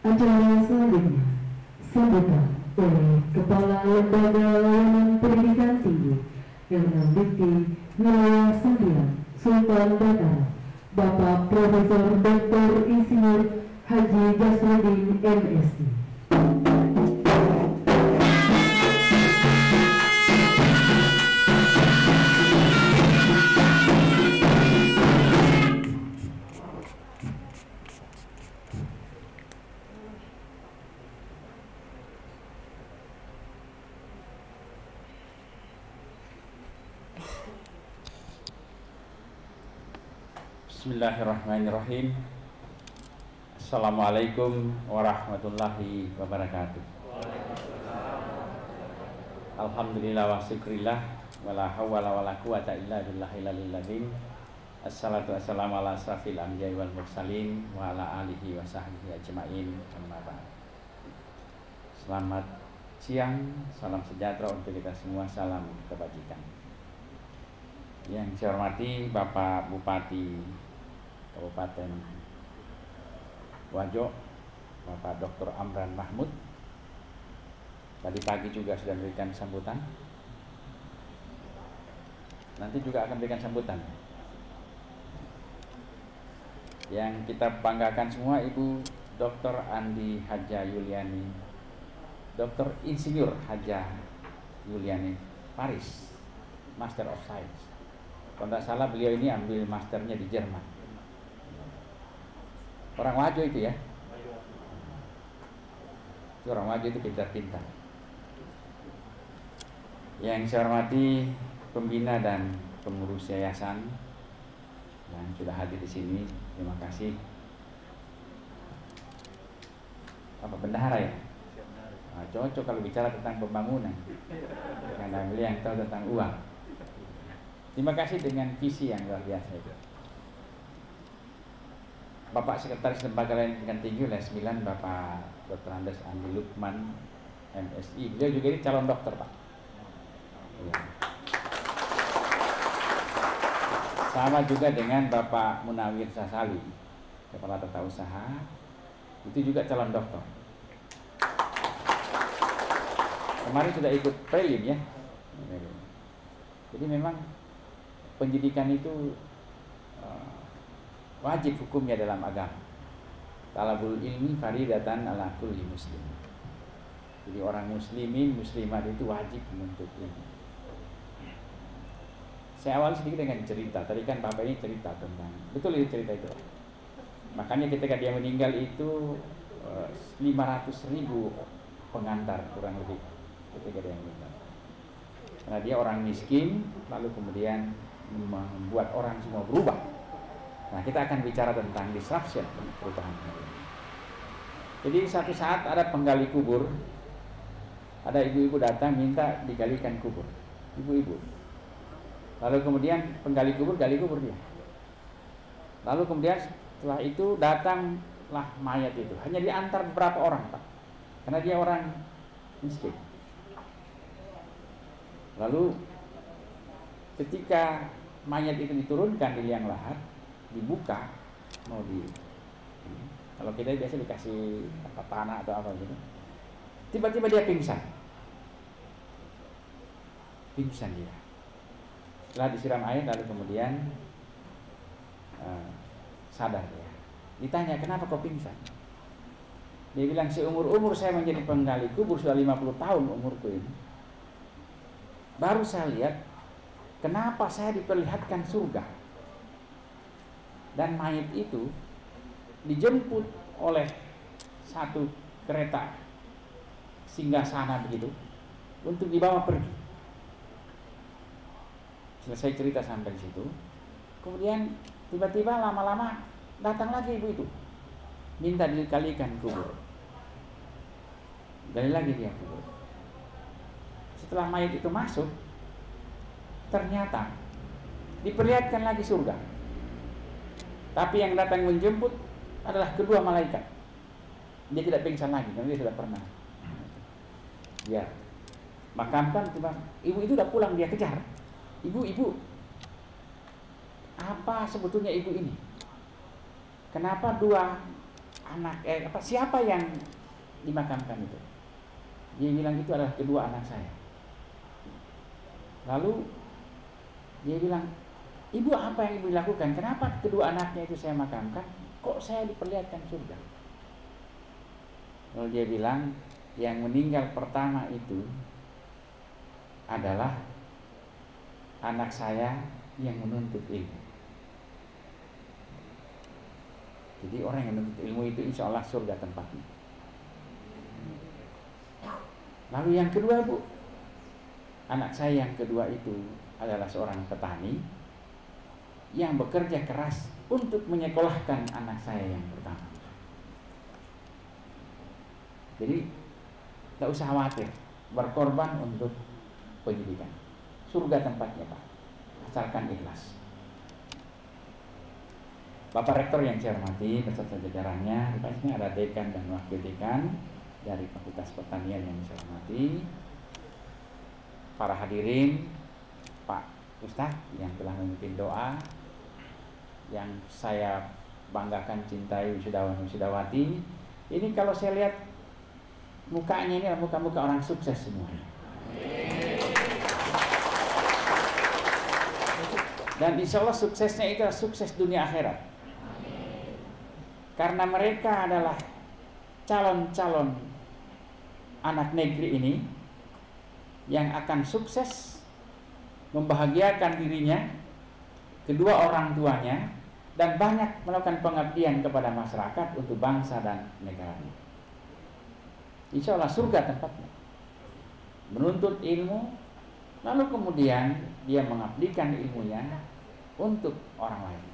[SPEAKER 1] acara selanjutnya sambutan oleh Kepala Lembaga Layanan Pendidikan Tinggi Ilmu Dikti Wilayah 9 Sultan Batara, Bapak Profesor Dr. Insinyur Haji Jasruddin MSI.
[SPEAKER 6] Bismillahirrahmanirrahim. Assalamualaikum warahmatullahi wabarakatuh. Alhamdulillah wa syukrillah wala hawla wala quwata illa billahil aliyil azim. Assalatu wassalamu ala asrafil anbiya'i wal mursalin wa ala alihi wa sahbihi ajma'in. Amma ba'd. Selamat siang, salam sejahtera untuk kita semua, salam kebajikan. Yang saya hormati Bapak Bupati Kabupaten Wajo, Bapak Dr. Amran Mahmud, tadi pagi juga sudah memberikan sambutan, nanti juga akan memberikan sambutan. Yang kita banggakan semua Ibu Dr. Andi Haja Yuliani, Dr. Insinyur Haja Yuliani Paris, Master of Science. Kalau tidak salah beliau ini ambil masternya di Jerman. Orang Wajo itu ya. Itu orang Wajo itu pintar-pintar. Yang saya hormati pembina dan pengurus yayasan yang sudah hadir di sini, terima kasih. Apa bendahara ya? Nah, cocok kalau bicara tentang pembangunan. Karena beliau yang tahu tentang uang. Terima kasih dengan visi yang luar biasa itu. Bapak Sekretaris Lembaga Layanan Pendidikan Tinggi Wilayah 9, Bapak Dr. Andes Andi Lukman MSI. Beliau juga ini calon dokter, Pak. Ya. Sama juga dengan Bapak Munawir Sasali, Kepala Tata Usaha, itu juga calon dokter. Kemarin sudah ikut prelim ya. Jadi memang pendidikan itu wajib hukumnya dalam agama. Talabul ilmi faridatan ala kulli muslim. Jadi orang muslimin, muslimat itu wajib menuntut ilmu. Saya awal sedikit dengan cerita. Tadi kan Bapak ini cerita tentang, betul itu cerita itu. Makanya ketika dia meninggal itu 500.000 pengantar kurang lebih ketika dia meninggal. Karena dia orang miskin, lalu kemudian membuat orang semua berubah. Nah, kita akan bicara tentang disruption, perubahan. Jadi satu saat ada penggali kubur, ada ibu-ibu datang minta digalikan kubur, ibu-ibu. Lalu kemudian penggali kubur, gali kubur dia. Lalu kemudian setelah itu datanglah mayat itu, hanya diantar beberapa orang, Pak, karena dia orang miskin. Lalu ketika mayat itu diturunkan di liang lahat, dibuka, mau kalau kita biasa dikasih tanah atau apa gitu, tiba-tiba dia pingsan dia. Setelah disiram air lalu kemudian sadar dia. Ditanya, kenapa kau pingsan? Dia bilang, seumur-umur saya menjadi penggali kubur, sudah 50 tahun umurku ini, baru saya lihat kenapa saya diperlihatkan surga. Dan mayat itu dijemput oleh satu kereta singgasana begitu untuk dibawa pergi. Selesai cerita sampai di situ, kemudian tiba-tiba lama-lama datang lagi ibu itu, minta dikalikan kubur. Gali lagi dia kubur. Setelah mayat itu masuk, ternyata diperlihatkan lagi surga. Tapi yang datang menjemput adalah kedua malaikat. Dia tidak pingsan lagi, karena dia sudah pernah. Ya, makamkan, ibu itu udah pulang, dia kejar. Ibu, apa sebetulnya ibu ini? Kenapa dua anak, siapa yang dimakamkan itu? Dia bilang itu adalah kedua anak saya. Lalu dia bilang, ibu apa yang ibu lakukan? Kenapa kedua anaknya itu saya makamkan? Kok saya diperlihatkan surga? Lalu dia bilang, yang meninggal pertama itu adalah anak saya yang menuntut ilmu. Jadi orang yang menuntut ilmu itu insya Allah surga tempatnya. Lalu yang kedua, Bu, anak saya yang kedua itu adalah seorang petani yang bekerja keras untuk menyekolahkan anak saya yang pertama. Jadi tidak usah khawatir, berkorban untuk pendidikan. Surga tempatnya, Pak, asalkan ikhlas. Bapak Rektor yang saya hormati beserta jajarannya, di sini ada dekan dan wakil dekan dari Fakultas Pertanian yang saya hormati, para hadirin, Pak Ustadz yang telah memimpin doa, yang saya banggakan, cintai wisudawan-wisudawati. Ini kalau saya lihat mukanya, ini adalah muka-muka orang sukses semuanya. Dan insya Allah suksesnya itu adalah sukses dunia akhirat. Karena mereka adalah calon-calon anak negeri ini yang akan sukses membahagiakan dirinya, kedua orang tuanya, dan banyak melakukan pengabdian kepada masyarakat untuk bangsa dan negaranya. Insya Allah surga tempatnya. Menuntut ilmu, lalu kemudian dia mengabdikan ilmunya untuk orang lain.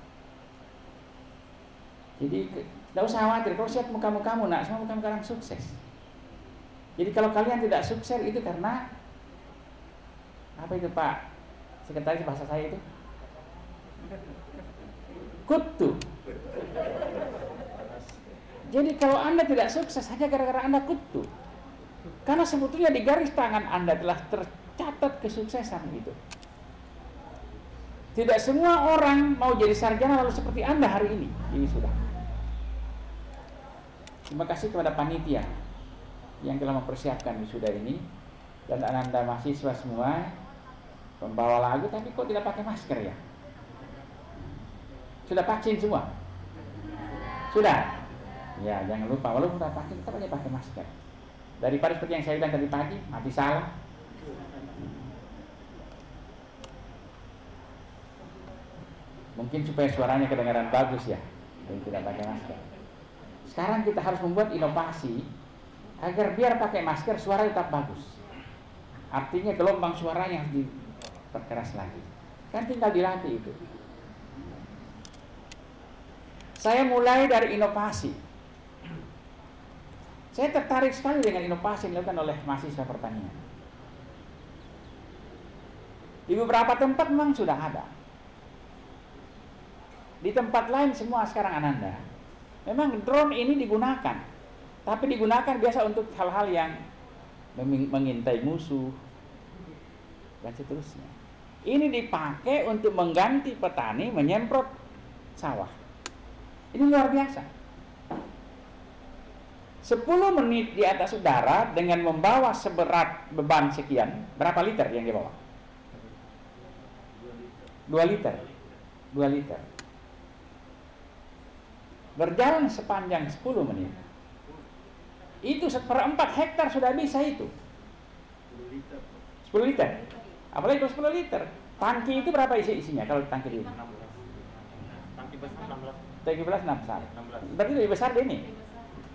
[SPEAKER 6] Jadi tidak usah khawatir, kalau siap muka-mukamu nak, semua muka-muka orang sukses. Jadi kalau kalian tidak sukses itu karena apa itu, Pak Sekretaris, bahasa saya itu kutu. Jadi kalau Anda tidak sukses hanya gara-gara Anda kutu, karena sebetulnya di garis tangan Anda telah tercatat kesuksesan itu. Tidak semua orang mau jadi sarjana lalu seperti Anda hari ini. Ini sudah. Terima kasih kepada panitia yang telah mempersiapkan wisuda ini, dan Anda mahasiswa semua pembawa lagu tapi kok tidak pakai masker ya? Sudah vaksin semua? Sudah? Ya, jangan lupa, walaupun sudah vaksin tetap aja pakai masker. Daripada seperti yang saya bilang tadi pagi, mati salah. Mungkin supaya suaranya kedengaran bagus ya, dan tidak pakai masker. Sekarang kita harus membuat inovasi agar biar pakai masker suara tetap bagus. Artinya gelombang suaranya harus diperkeras lagi. Kan tinggal dilatih itu. Saya mulai dari inovasi. Saya tertarik sekali dengan inovasi yang dilakukan oleh mahasiswa pertanian. Di beberapa tempat memang sudah ada. Di tempat lain semua sekarang ananda. Memang drone ini digunakan, tapi digunakan biasa untuk hal-hal yang mengintai musuh dan seterusnya. Ini dipakai untuk mengganti petani menyemprot sawah. Ini luar biasa. 10 menit di atas udara dengan membawa seberat beban sekian, berapa liter yang dia bawa? 2 liter. 2 liter. Berjalan sepanjang 10 menit. Itu 1/4 hektar sudah bisa itu. 10 liter. Apalagi kalau 10 liter. Tangki itu berapa isinya kalau tangki ini?
[SPEAKER 7] 16. Tangki besar 16.
[SPEAKER 6] Tangki besar 16. Berarti lebih besar deh ini.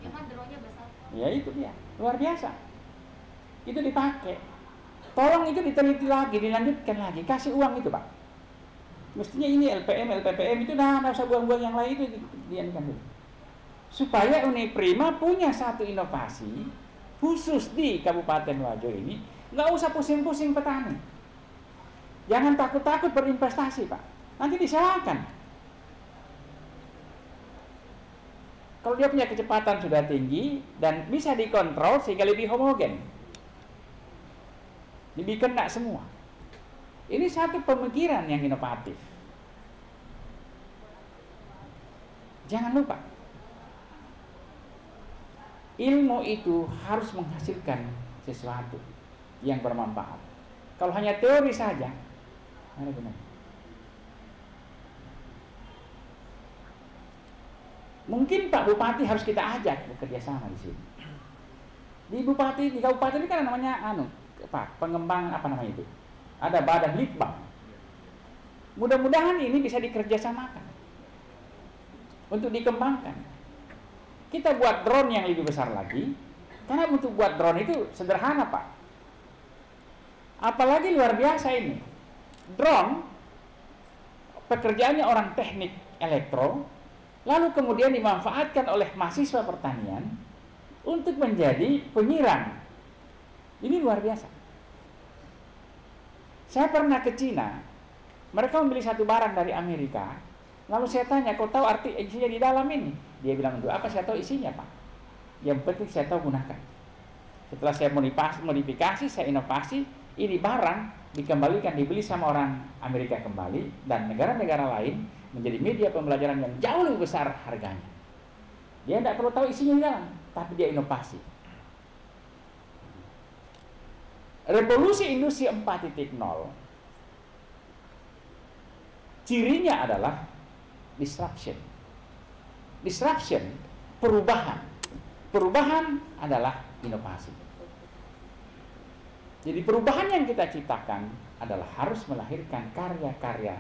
[SPEAKER 7] Ya kan dronya besar.
[SPEAKER 6] Ya itu dia. Luar biasa. Itu dipakai. Tolong itu diteliti lagi, dilanjutkan lagi. Kasih uang itu, Pak. Mestinya ini LPPM itu nggak usah buang-buang yang lain itu dianikan dulu. Supaya Uniprima punya satu inovasi khusus di Kabupaten Wajo ini, nggak usah pusing-pusing petani. Jangan takut-takut berinvestasi, Pak. Nanti disalahkan. Kalau dia punya kecepatan sudah tinggi dan bisa dikontrol sehingga lebih homogen, lebih kena semua. Ini satu pemikiran yang inovatif. Jangan lupa, ilmu itu harus menghasilkan sesuatu yang bermanfaat. Kalau hanya teori saja, mana benar? Mungkin Pak Bupati harus kita ajak bekerja sama di sini. Di kabupaten ini kan namanya pengembang apa namanya itu? Ada badan litbang. Mudah-mudahan ini bisa dikerjasamakan untuk dikembangkan. Kita buat drone yang lebih besar lagi, karena untuk buat drone itu sederhana, Pak. Apalagi luar biasa ini. Drone pekerjaannya orang teknik elektro, lalu kemudian dimanfaatkan oleh mahasiswa pertanian untuk menjadi penyirang. Ini luar biasa. Saya pernah ke Cina, mereka membeli satu barang dari Amerika, lalu saya tanya, kau tahu arti isinya di dalam ini? Dia bilang, untuk apa? Saya tahu isinya, Pak. Yang penting saya tahu gunakan. Setelah saya modifikasi, saya inovasi, ini barang dikembalikan, dibeli sama orang Amerika kembali, dan negara-negara lain menjadi media pembelajaran yang jauh lebih besar harganya. Dia tidak perlu tahu isinya di dalam, tapi dia inovasi. Revolusi industri 4.0 cirinya adalah disruption. Disruption, perubahan. Perubahan adalah inovasi. Jadi perubahan yang kita ciptakan adalah harus melahirkan karya-karya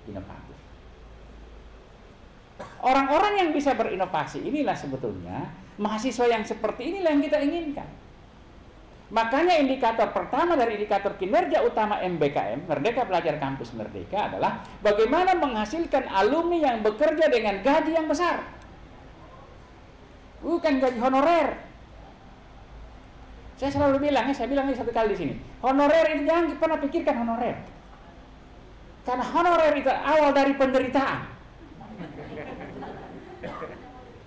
[SPEAKER 6] inovatif. Orang-orang yang bisa berinovasi inilah sebetulnya mahasiswa yang seperti inilah yang kita inginkan. Makanya indikator pertama dari indikator kinerja utama MBKM, Merdeka Belajar Kampus Merdeka, adalah bagaimana menghasilkan alumni yang bekerja dengan gaji yang besar. Bukan gaji honorer. Saya selalu bilang, saya bilang satu kali di sini, honorer itu jangan pernah pikirkan honorer. Karena honorer itu awal dari penderitaan.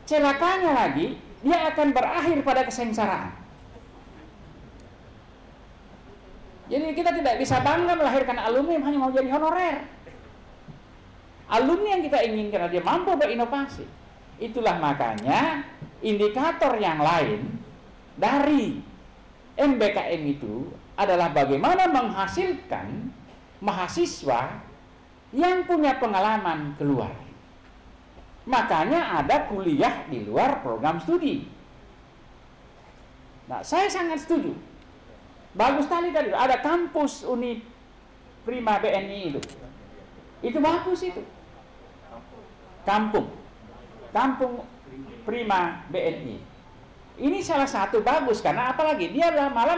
[SPEAKER 6] Celakanya lagi, dia akan berakhir pada kesengsaraan. Jadi kita tidak bisa bangga melahirkan alumni yang hanya mau jadi honorer. Alumni yang kita inginkan dia mampu berinovasi. Itulah makanya indikator yang lain dari MBKM itu adalah bagaimana menghasilkan mahasiswa yang punya pengalaman keluar. Makanya ada kuliah di luar program studi. Nah, saya sangat setuju. Bagus sekali tadi, ada kampus Uniprima BNI itu. Itu bagus itu. Kampung Prima BNI. Ini salah satu bagus karena apalagi dia malah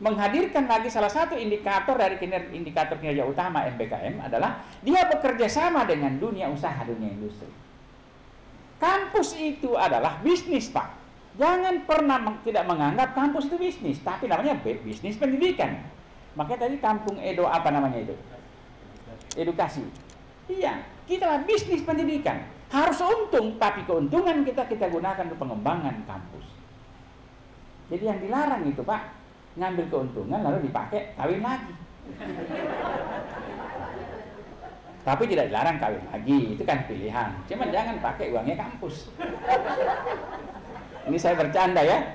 [SPEAKER 6] menghadirkan lagi salah satu indikator dari indikator kinerja utama MBKM adalah dia bekerja sama dengan dunia usaha, dunia industri. Kampus itu adalah bisnis, Pak. Jangan pernah tidak menganggap kampus itu bisnis, tapi namanya bisnis pendidikan. Makanya tadi kampung Edo apa namanya itu? Edukasi. Iya, kita lah bisnis pendidikan. Harus untung, tapi keuntungan kita gunakan untuk pengembangan kampus. Jadi yang dilarang itu, Pak, ngambil keuntungan lalu dipakai kawin lagi. Tapi tidak dilarang kawin lagi, itu kan pilihan. Cuman jangan pakai uangnya kampus. Ini saya bercanda ya.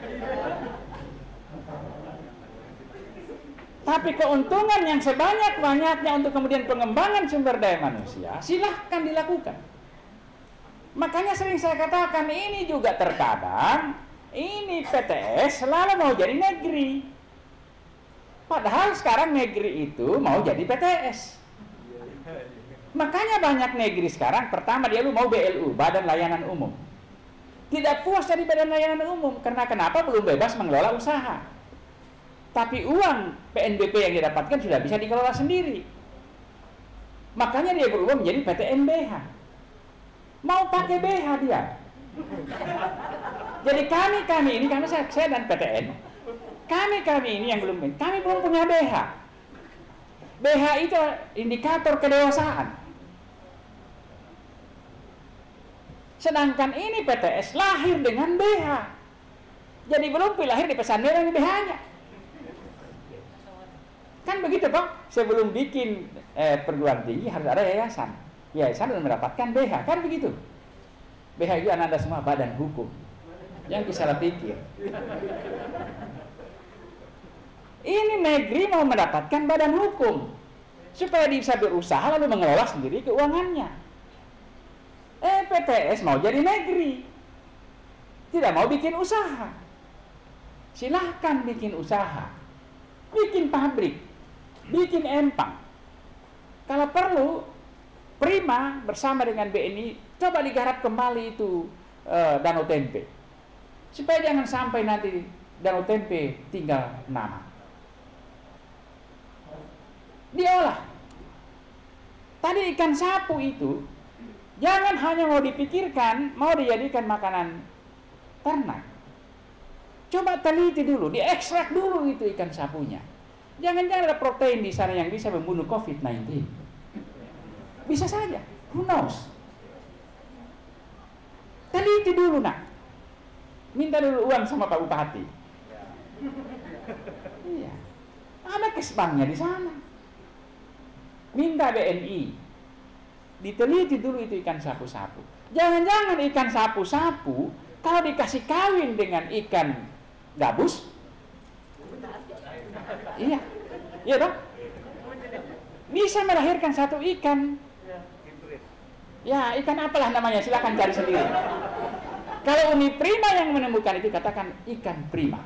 [SPEAKER 6] Tapi keuntungan yang sebanyak-banyaknya untuk kemudian pengembangan sumber daya manusia, silahkan dilakukan. Makanya sering saya katakan, ini juga terkadang, ini PTS selalu mau jadi negeri. Padahal sekarang negeri itu mau jadi PTS. Makanya banyak negeri sekarang, pertama dia mau BLU, Badan Layanan Umum. Tidak puas jadi Badan Layanan Umum, karena kenapa? Belum bebas mengelola usaha. Tapi uang PNBP yang didapatkan sudah bisa dikelola sendiri. Makanya dia berubah menjadi PTNBH. Mau pakai BH dia. Jadi kami ini, karena saya dan PTN, kami ini yang belum, kami belum punya BH. BH itu indikator kedewasaan. Sedangkan ini PTS lahir dengan BH. Jadi belum lahir di pesantren ini BH-nya. Kan begitu Pak? Sebelum bikin perguruan tinggi harus ada yayasan. Yayasan harus mendapatkan BH. Kan begitu? BH itu Anda semua badan hukum. Yang salah pikir. Ini negeri mau mendapatkan badan hukum supaya bisa berusaha lalu mengelola sendiri keuangannya. PTS mau jadi negeri, tidak mau bikin usaha. Silahkan bikin usaha, bikin pabrik, bikin empang. Kalau perlu, Prima bersama dengan BNI coba digarap kembali itu Danau Tempe, supaya jangan sampai nanti Danau Tempe tinggal nama. Diolah. Tadi ikan sapu itu jangan hanya mau dipikirkan, mau dijadikan makanan ternak. Coba teliti dulu, diekstrak dulu itu ikan sapunya. Jangan-jangan ada protein di sana yang bisa membunuh COVID-19. Bisa saja, who knows? Teliti dulu nak. Minta dulu uang sama Pak Bupati. Iya, ada kesbanknya di sana. Minta BNI. Diteliti dulu itu ikan sapu-sapu. Jangan-jangan ikan sapu-sapu kalau dikasih kawin dengan ikan gabus, iya dong, bisa melahirkan satu ikan. Ya, ikan apalah namanya, silakan cari sendiri. Kalau Uni Prima yang menemukan itu, katakan ikan prima.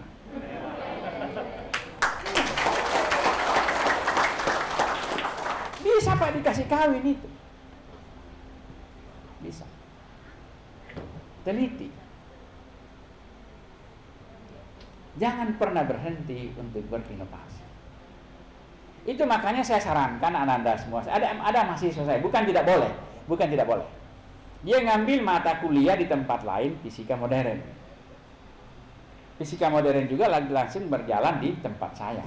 [SPEAKER 6] Bisa Pak dikasih kawin itu. Bisa. Teliti. Jangan pernah berhenti untuk berinovasi. Itu makanya saya sarankan Anda semua. Ada mahasiswa saya, bukan tidak boleh. Dia ngambil mata kuliah di tempat lain, fisika modern. Fisika modern juga langsung berjalan di tempat saya.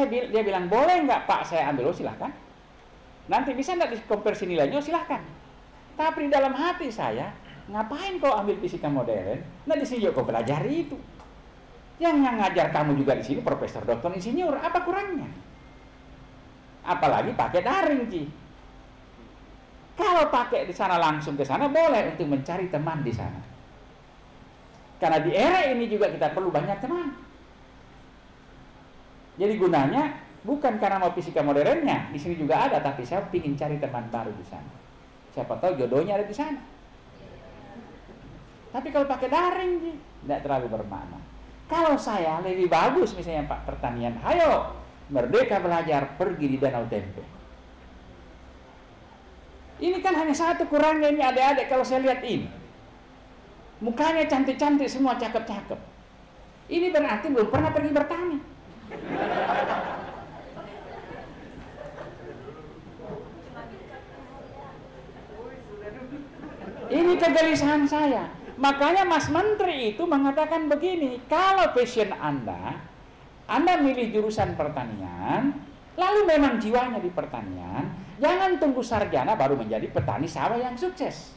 [SPEAKER 6] Dia bilang, boleh nggak Pak saya ambil? Oh silahkan. Nanti bisa nggak dikonversi nilainya? Silahkan. Tapi di dalam hati saya, ngapain kau ambil fisika modern? Nah di sini kau pelajari itu. Yang ngajar kamu juga di sini profesor, doktor, insinyur, apa kurangnya? Apalagi pakai daring Ci. Kalau pakai di sana langsung ke sana boleh untuk mencari teman di sana. Karena di era ini juga kita perlu banyak teman. Jadi gunanya bukan karena mau fisika modernnya, di sini juga ada, tapi saya ingin cari teman baru di sana. Siapa tahu jodohnya ada di sana. Tapi kalau pakai daring, tidak terlalu bermakna. Kalau saya lebih bagus, misalnya Pak pertanian, ayo Merdeka Belajar pergi di Danau Tempe. Ini kan hanya satu kurangnya ini adik-adik kalau saya lihat ini. Mukanya cantik-cantik semua, cakep-cakep. Ini berarti belum pernah pergi bertani. Ini kegelisahan saya. Makanya Mas Menteri itu mengatakan begini, kalau passion Anda milih jurusan pertanian, lalu memang jiwanya di pertanian, jangan tunggu sarjana baru menjadi petani sawah yang sukses.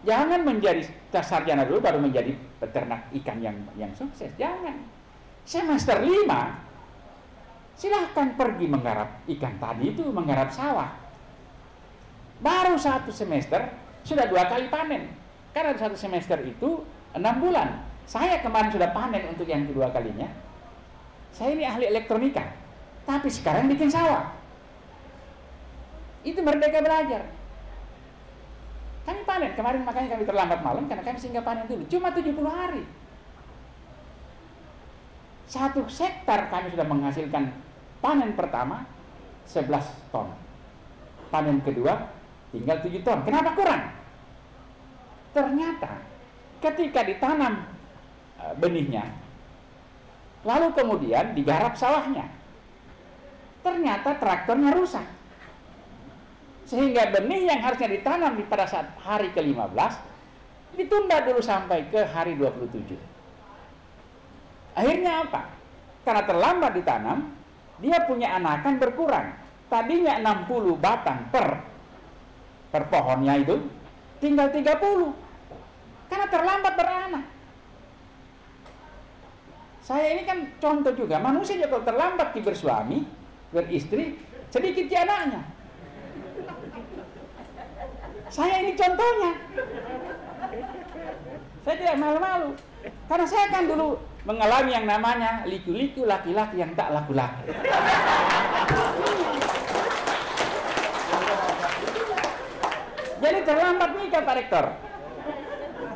[SPEAKER 6] Jangan menjadi sarjana dulu baru menjadi peternak ikan yang sukses. Jangan. Semester 5 silahkan pergi menggarap ikan tadi itu, menggarap sawah. Baru 1 semester sudah 2 kali panen. Karena 1 semester itu 6 bulan. Saya kemarin sudah panen untuk yang kedua kalinya. Saya ini ahli elektronika, tapi sekarang bikin sawah. Itu merdeka belajar. Kami panen, kemarin makanya kami terlambat malam karena kami singgah panen dulu. Cuma 70 hari. 1 hektar kami sudah menghasilkan panen pertama 11 ton. Panen kedua tinggal 7 ton. Kenapa kurang? Ternyata ketika ditanam benihnya, lalu kemudian digarap sawahnya, ternyata traktornya rusak. Sehingga benih yang harusnya ditanam pada saat hari ke-15 ditunda dulu sampai ke hari 27. Akhirnya apa? Karena terlambat ditanam, dia punya anakan berkurang. Tadinya 60 batang per pohonnya itu, tinggal 30. Karena terlambat beranak. Saya ini kan contoh juga, manusia juga kalau terlambat bersuami, beristri, sedikit anaknya. Saya ini contohnya. Saya tidak malu-malu. Karena saya kan dulu mengalami yang namanya liku-liku laki-laki yang tak laku-laku. Jadi terlambat nikah Pak Rektor.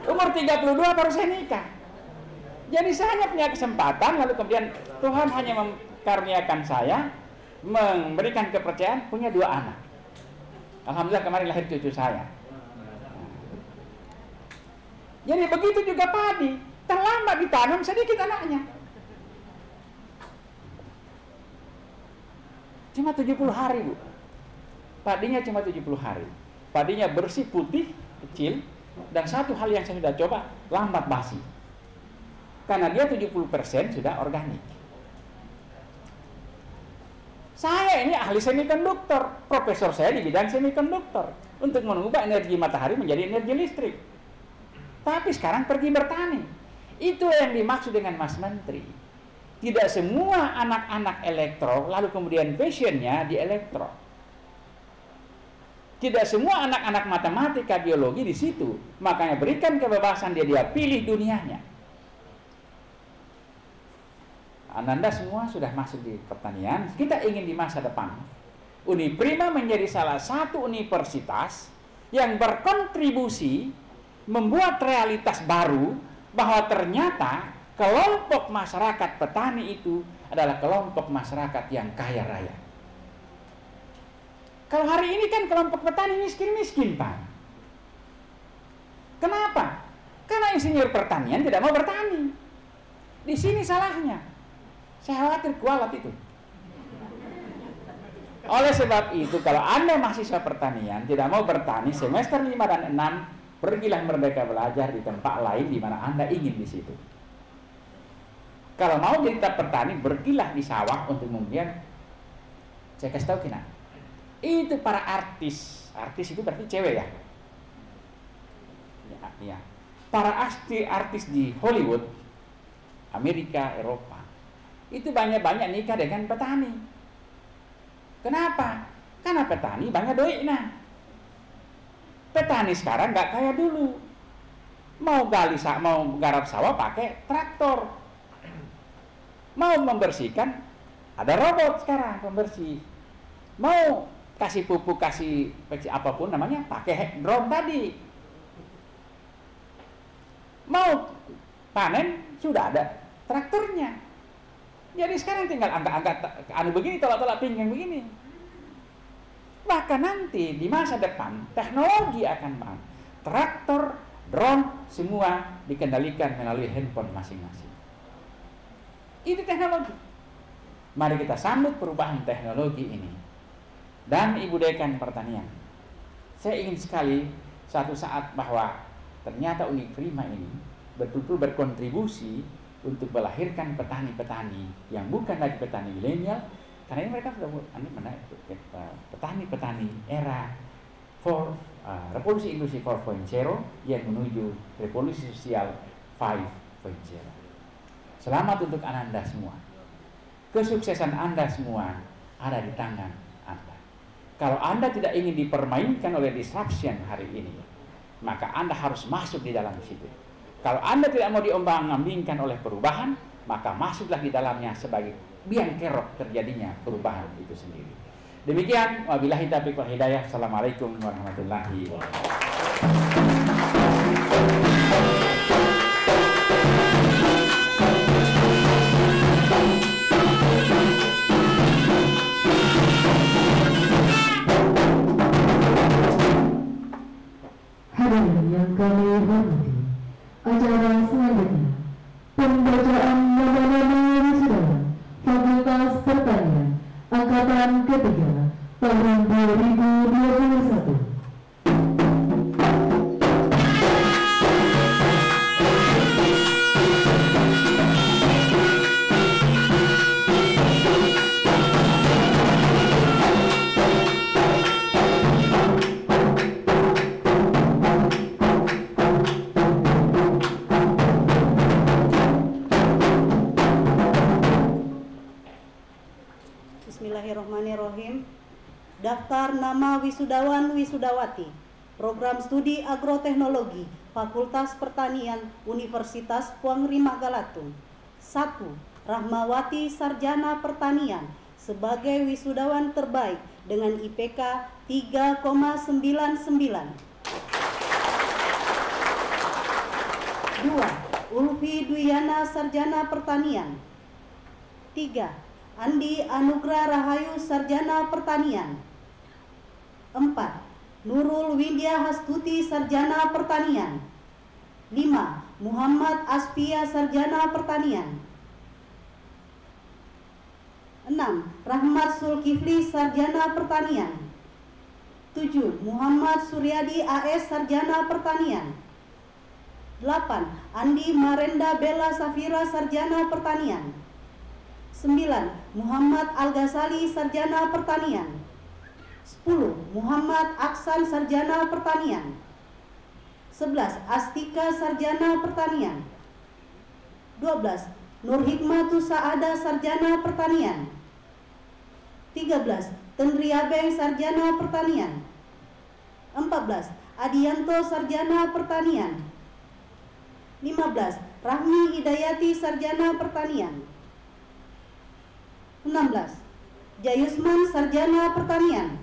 [SPEAKER 6] Umur 32 baru saya nikah. Jadi saya hanya punya kesempatan, lalu kemudian Tuhan hanya mengkaruniakan saya, memberikan kepercayaan punya 2 anak. Alhamdulillah kemarin lahir cucu saya. Jadi begitu juga padi, terlambat ditanam sedikit anaknya. Cuma 70 hari, Bu. Padinya cuma 70 hari. Padinya bersih, putih, kecil, dan satu hal yang saya sudah coba, lambat basi. Karena dia 70% sudah organik. Saya ini ahli semikonduktor, profesor saya di bidang semikonduktor, untuk mengubah energi matahari menjadi energi listrik. Tapi sekarang pergi bertani. Itu yang dimaksud dengan Mas Menteri. Tidak semua anak-anak elektro lalu kemudian passionnya di elektro. Tidak semua anak-anak matematika, biologi di situ. Makanya berikan kebebasan dia pilih dunianya. Ananda semua sudah masuk di pertanian. Kita ingin di masa depan Uniprima menjadi salah satu universitas yang berkontribusi membuat realitas baru bahwa ternyata kelompok masyarakat petani itu adalah kelompok masyarakat yang kaya raya. Kalau hari ini kan kelompok petani miskin-miskin, Pak. Kenapa? Karena insinyur pertanian tidak mau bertani. Di sini salahnya. Saya khawatir kualat itu. Oleh sebab itu, kalau Anda mahasiswa pertanian tidak mau bertani semester 5 dan 6, pergilah merdeka belajar di tempat lain di mana Anda ingin di situ. Kalau mau jadi petani, pergilah di sawah untuk kemudian, saya kasih tahu kina, itu para artis itu berarti cewek ya? Ya. Para artis di Hollywood, Amerika, Eropa, itu banyak nikah dengan petani. Kenapa? Karena petani banyak duitnya. Petani sekarang nggak kayak dulu. Mau garap sawah pakai traktor. Mau membersihkan, ada robot sekarang pembersih. Mau kasih pupuk, kasih apapun namanya, pakai drone tadi. Mau panen, sudah ada traktornya. Jadi sekarang tinggal angkat-angkat begini, tolak-tolak pinggang begini. Bahkan nanti di masa depan teknologi akan traktor, drone, semua dikendalikan melalui handphone masing-masing. Itu teknologi. Mari kita sambut perubahan teknologi ini. Dan Ibu Dekan Pertanian, saya ingin sekali suatu saat bahwa ternyata Uniprima ini betul-betul berkontribusi untuk melahirkan petani-petani yang bukan lagi petani milenial, karena ini mereka sudah petani-petani era revolusi industri 4.0 yang menuju revolusi sosial 5.0. Selamat untuk Ananda semua. Kesuksesan Anda semua ada di tangan Anda. Kalau Anda tidak ingin dipermainkan oleh disruption hari ini, maka Anda harus masuk di dalam situ. Kalau Anda tidak mau diombang-ambingkan oleh perubahan, maka masuklah di dalamnya sebagai biang kerok terjadinya perubahan itu sendiri. Demikian, wabillahi taufiq wal hidayah. Assalamualaikum warahmatullahi wabarakatuh.
[SPEAKER 1] Hadirin yang kami hormati, acara selanjutnya pembacaan nama-nama wisudawan Fakultas Pertanian Angkatan ketiga tahun 2021.
[SPEAKER 8] Bismillahirrahmanirrahim. Daftar nama wisudawan wisudawati Program Studi Agroteknologi Fakultas Pertanian Universitas Puangri Magalatung. 1. Rahmawati Sarjana Pertanian sebagai wisudawan terbaik dengan IPK 3,99. 2. Ulfi Dwiyana Sarjana Pertanian. 3. Andi Anugrah Rahayu Sarjana Pertanian. 4. Nurul Widya Hastuti Sarjana Pertanian. 5. Muhammad Aspia Sarjana Pertanian. 6. Rahmat Zulkifli Sarjana Pertanian. 7. Muhammad Suryadi AS Sarjana Pertanian. 8. Andi Marenda Bella Safira Sarjana Pertanian. 9. Muhammad Al-Ghazali Sarjana Pertanian. 10. Muhammad Aksan Sarjana Pertanian. 11. Astika Sarjana Pertanian. 12. Nur Hikmatu Saada Sarjana Pertanian. 13. Tendriabeng Sarjana Pertanian. 14. Adianto Sarjana Pertanian. 15. Rahmi Hidayati Sarjana Pertanian. 16. Jayusman Sarjana Pertanian.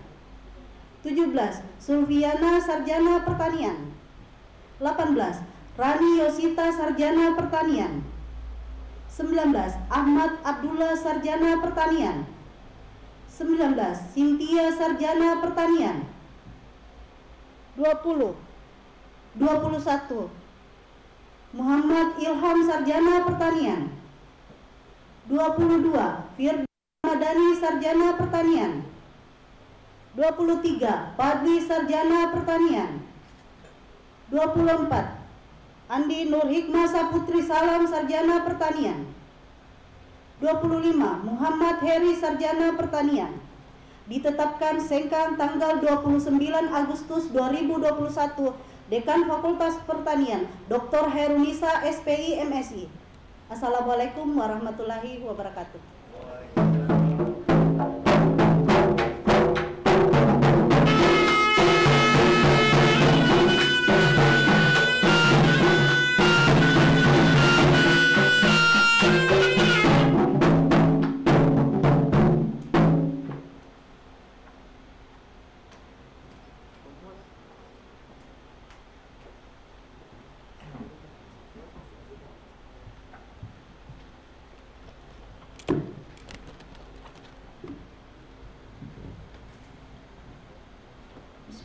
[SPEAKER 8] 17. Sulfiana Sarjana Pertanian. 18. Rani Yosita Sarjana Pertanian. 19. Ahmad Abdullah Sarjana Pertanian. 19. Cynthia Sarjana Pertanian. 20. 21. Muhammad Ilham Sarjana Pertanian. 22. Firda Madani Sarjana Pertanian. 23. Padli Sarjana Pertanian. 24. Andi Nur Hikmah Saputri Salam Sarjana Pertanian. 25. Muhammad Heri Sarjana Pertanian. Ditetapkan Sengkang tanggal 29 Agustus 2021. Dekan Fakultas Pertanian Dr. Herunisa SPI MSI. Assalamualaikum warahmatullahi wabarakatuh.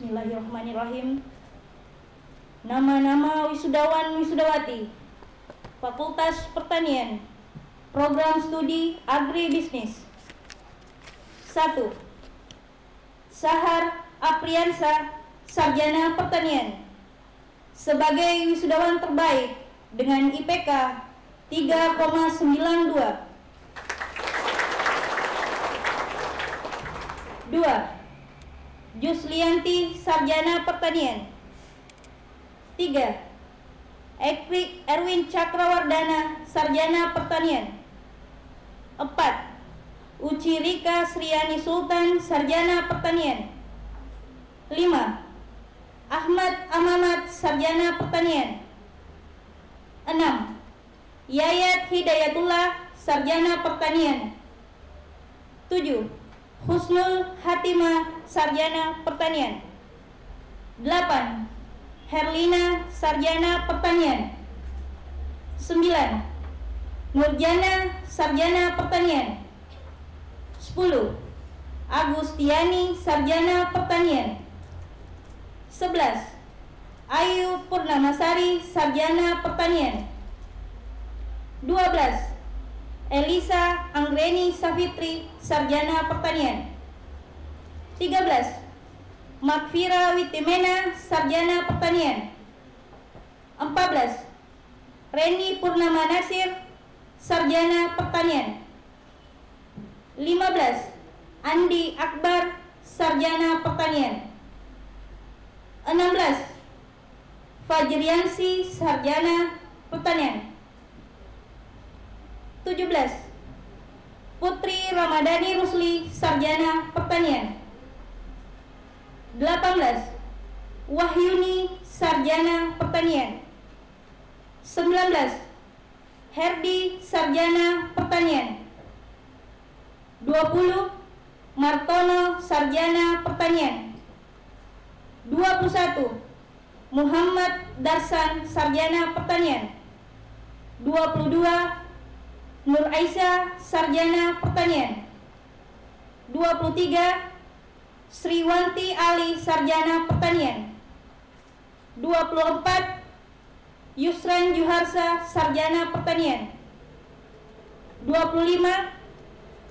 [SPEAKER 9] Bismillahirrahmanirrahim. Nama-nama wisudawan wisudawati Fakultas Pertanian Program Studi Agribisnis. 1. Sahar Apriansa Sarjana Pertanian sebagai wisudawan terbaik dengan IPK 3,92. 2. Juslianti Sarjana Pertanian. 3. Ekrik Erwin Cakrawardana Sarjana Pertanian. 4. Uci Rika Sriani Sultan, Sarjana Pertanian. 5. Ahmad Amamat, Sarjana Pertanian. 6. Yayat Hidayatullah, Sarjana Pertanian. 7. Husnul Hatimah, Sarjana Pertanian. 8. Herlina, Sarjana Pertanian. 9. Nurjana, Sarjana Pertanian. 10. Agustiani, Sarjana Pertanian. 11. Ayu Purnamasari, Sarjana Pertanian. 12. Elisa Anggreni Safitri, Sarjana Pertanian. 13. Makfira Witimena, Sarjana Pertanian. 14. Reni Purnama Nasir, Sarjana Pertanian. 15. Andi Akbar, Sarjana Pertanian. 16. Fajriansi, Sarjana Pertanian. 17. Putri Ramadhani Rusli, Sarjana Pertanian. 18. Wahyuni, Sarjana Pertanian. 19. Herdi, Sarjana Pertanian. 20. Martono, Sarjana Pertanian. 21. Muhammad Darsan, Sarjana Pertanian. 22. Nur Aisyah, Sarjana Pertanian. 23. Sriwanti Ali, Sarjana Pertanian. 24. Yusran Juharsa, Sarjana Pertanian. 25.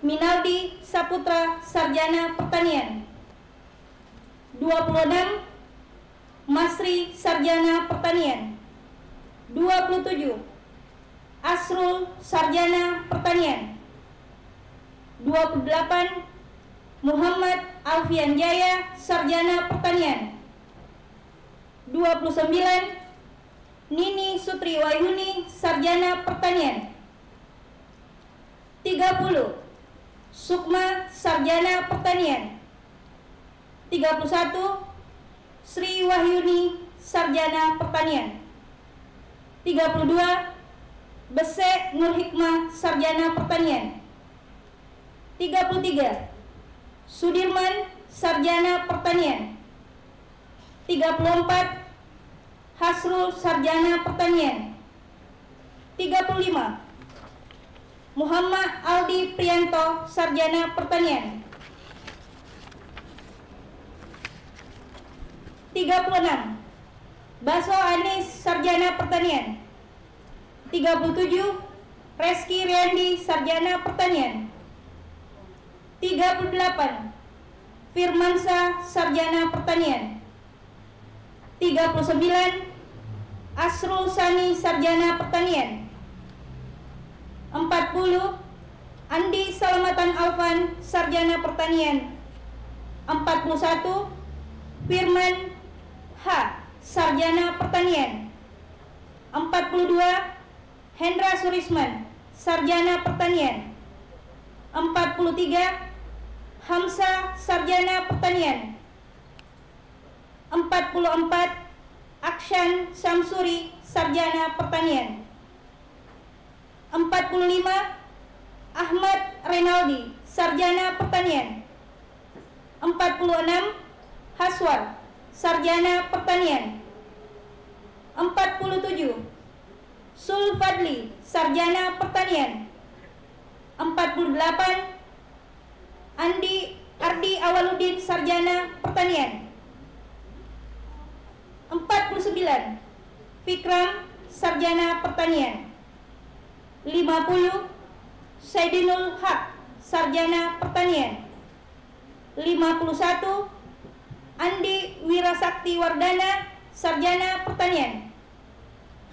[SPEAKER 9] Minaldi Saputra, Sarjana Pertanian. 26. Masri, Sarjana Pertanian. 27. Asrul, Sarjana Pertanian. 28. Muhammad Alfian Jaya, Sarjana Pertanian. 29. Nini Sutri Wayuni, Sarjana Pertanian. 30. Sukma, Sarjana Pertanian. 31. Sri Wahyuni, Sarjana Pertanian. 32. Bese Nur Hikmah, Sarjana Pertanian. 33. Sudirman, Sarjana Pertanian. 34. Hasrul, Sarjana Pertanian. 35. Muhammad Aldi Prianto, Sarjana Pertanian. 36. Baso Anis, Sarjana Pertanian. 37. Reski Riandi, Sarjana Pertanian. 38. Firmansa, Sarjana Pertanian. 39. Asrul Sani, Sarjana Pertanian. 40. Andi Salamatan Alfan, Sarjana Pertanian. 41. Firman H, Sarjana Pertanian. 42. Hendra Surisman, Sarjana Pertanian. 43. Hamsa, Sarjana Pertanian. 44. Akshan Samsuri, Sarjana Pertanian. 45. Ahmad Renaldi, Sarjana Pertanian. 46. Haswar, Sarjana Pertanian. 47. Sulfadli, Sarjana Pertanian. 48. Ardi Awaludin, Sarjana Pertanian. 49. Fikram, Sarjana Pertanian. 50. Saidinul Haq, Sarjana Pertanian. 51. Andi Wirasakti Wardana, Sarjana Pertanian.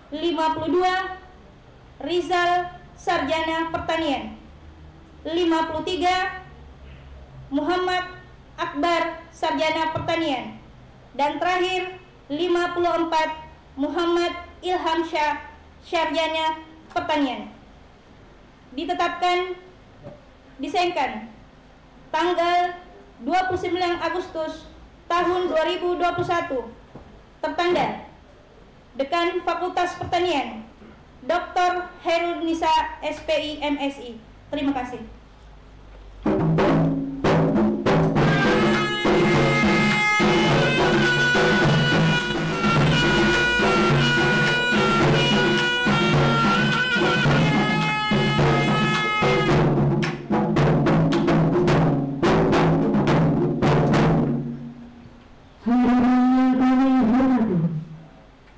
[SPEAKER 9] 52. Rizal, Sarjana Pertanian. 53. Muhammad Akbar, Sarjana Pertanian. Dan terakhir 54. Muhammad Ilham Syah, Sarjana Pertanian. Ditetapkan, disahkan tanggal 29 Agustus tahun 2021. Tertanda Dekan Fakultas Pertanian Dr. Herul Nisa SPI MSI. Terima kasih.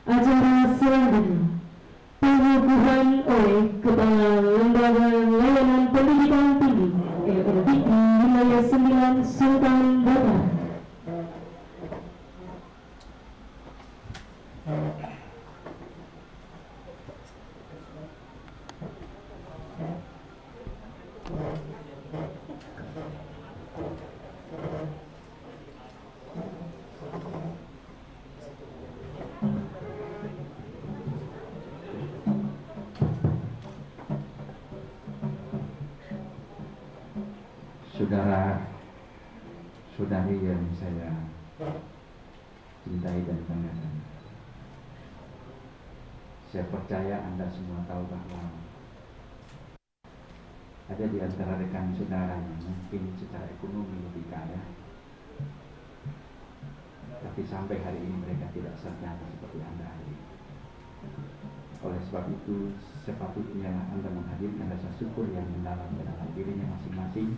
[SPEAKER 1] Acara selanjutnya pengukuhan oleh Kepala Lembaga Layanan Pendidikan Tinggi LPDP Wilayah 9 Sultan Batar.
[SPEAKER 3] Saudara-saudari yang saya cintai dan banggakan, saya percaya Anda semua tahu bahwa ada di antara rekan saudara yang mungkin secara ekonomi lebih kaya, tapi sampai hari ini mereka tidak sarjana seperti Anda hari ini. Oleh sebab itu, sepatutnya Anda menghadirkan rasa syukur yang mendalam dalam dirinya masing-masing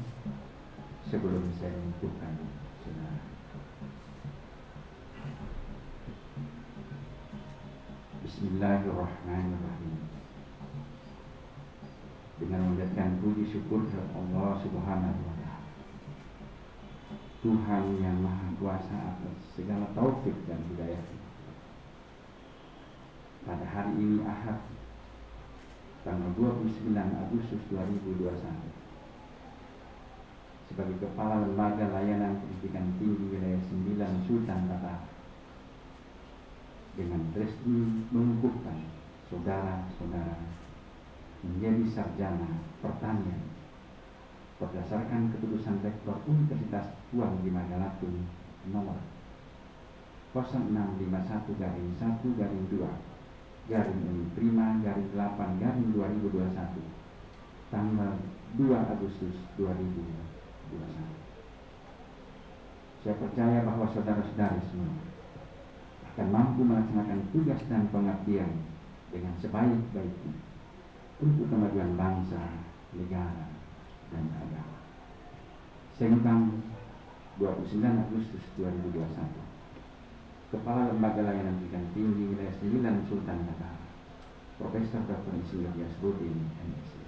[SPEAKER 3] sebelum saya menentukan saudara. Bismillahirrahmanirrahim. Dengan mengucapkan puji syukur kepada Allah Subhanahu wa Ta'ala, Tuhan yang Maha Kuasa atas segala taufik dan hidayah. Pada hari ini Ahad, tanggal 29 Agustus 2021, sebagai Kepala Lembaga Layanan Pendidikan Tinggi Wilayah 9 Sultan Batar, dengan resmi mengukuhkan saudara-saudara menjadi sarjana pertanian berdasarkan keputusan Rektor Universitas Puan di Magalatun nomor 0651-2-8-2021 tanggal 2 Agustus 2021. Saya percaya bahwa saudara-saudari semua akan mampu melaksanakan tugas dan pengabdian dengan sebaik-baiknya untuk kemajuan bangsa, negara, dan agama. Sengkang 29 Agustus 2021, Kepala Lembaga Layanan Pendidikan Tinggi Wilayah 9 Sultan Batar, Profesor Dr. Insinyur Yasruddin MSc.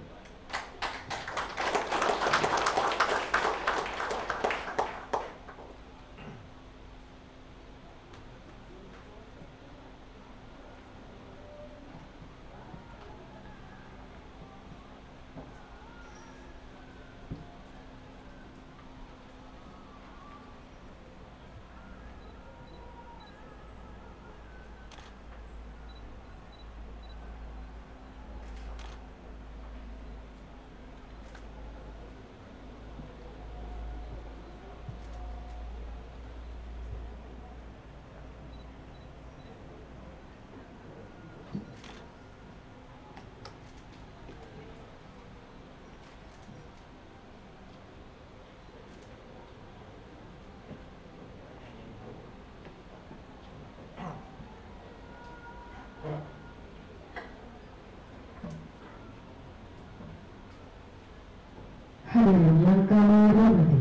[SPEAKER 1] Hadirin yang kami hormati,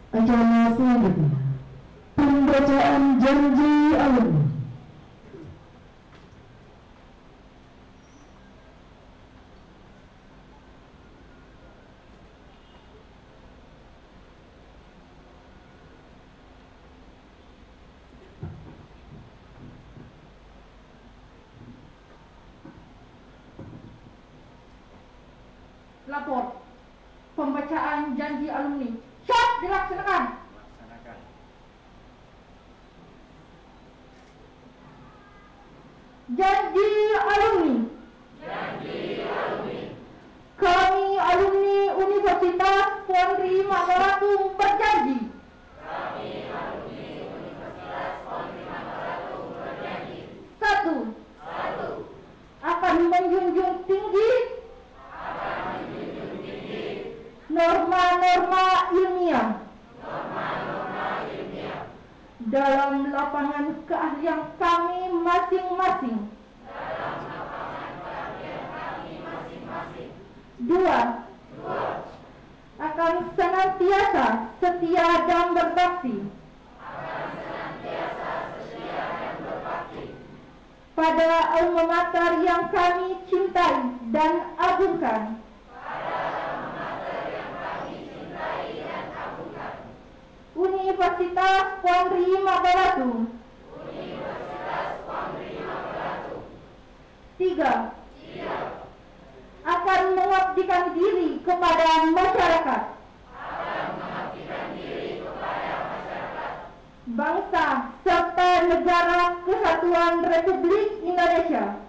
[SPEAKER 1] acara selanjutnya pembacaan janji alumni.
[SPEAKER 10] Lapor pembacaan janji alumni. Siap, dilaksanakan. Janji alumni. Kami alumni Universitas Puan Rima Balatung berjanji satu, akan menjunjung tinggi norma-norma ilmiah dalam lapangan keahlian kami masing-masing. Dua, akan senantiasa setia dan berbakti pada alma mater yang kami cintai dan agungkan. Universitas Puan Rima Balatung. Tiga, akan mengabdikan diri kepada masyarakat, bangsa serta negara kesatuan Republik Indonesia,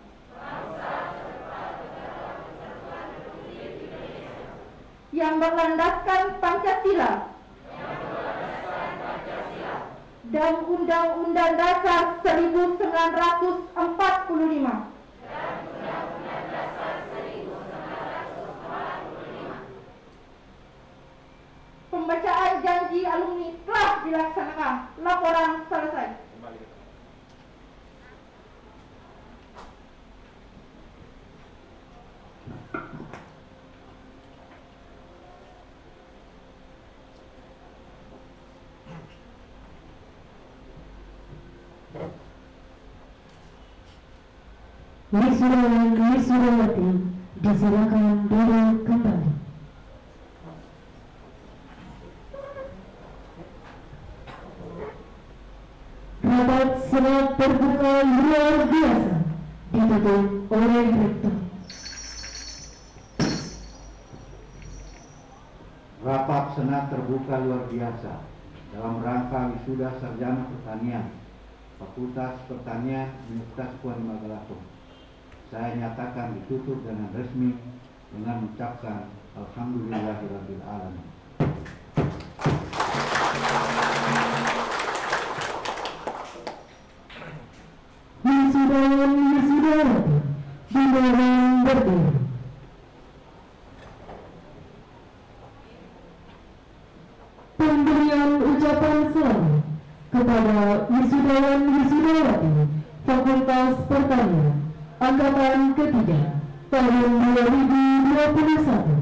[SPEAKER 10] yang berlandaskan Pancasila dan Undang-Undang Dasar 1945. Pembacaan janji alumni telah dilaksanakan. Laporan selesai.
[SPEAKER 1] Wisudawan Wisudawati disilakan duduk kembali. Rapat senat terbuka luar biasa ditutup oleh Rektor.
[SPEAKER 4] Rapat senat terbuka luar biasa dalam rangka wisuda sarjana pertanian Fakultas Pertanian Universitas Puan Rima Balatung. Saya nyatakan ditutup dengan resmi dengan mengucapkan Alhamdulillahirabbil alamin.
[SPEAKER 1] Wisudawan Wisudawati dimohon berdiri. Pemberian ucapan selamat kepada Wisudawan Wisudawati Fakultas Pertanian Angkatan ketiga tahun 2021.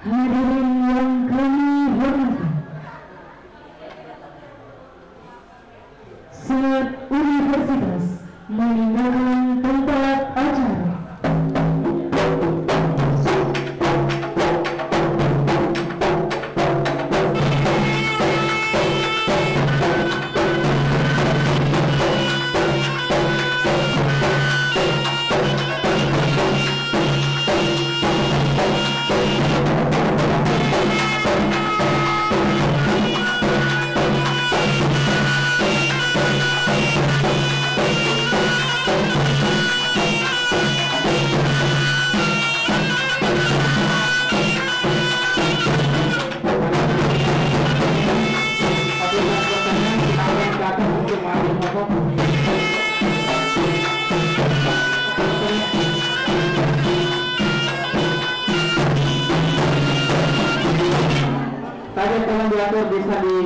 [SPEAKER 1] Hadirin yang kami hormati, saat universitas meninggalkan tempat acara,
[SPEAKER 6] Tolong diatur bisa di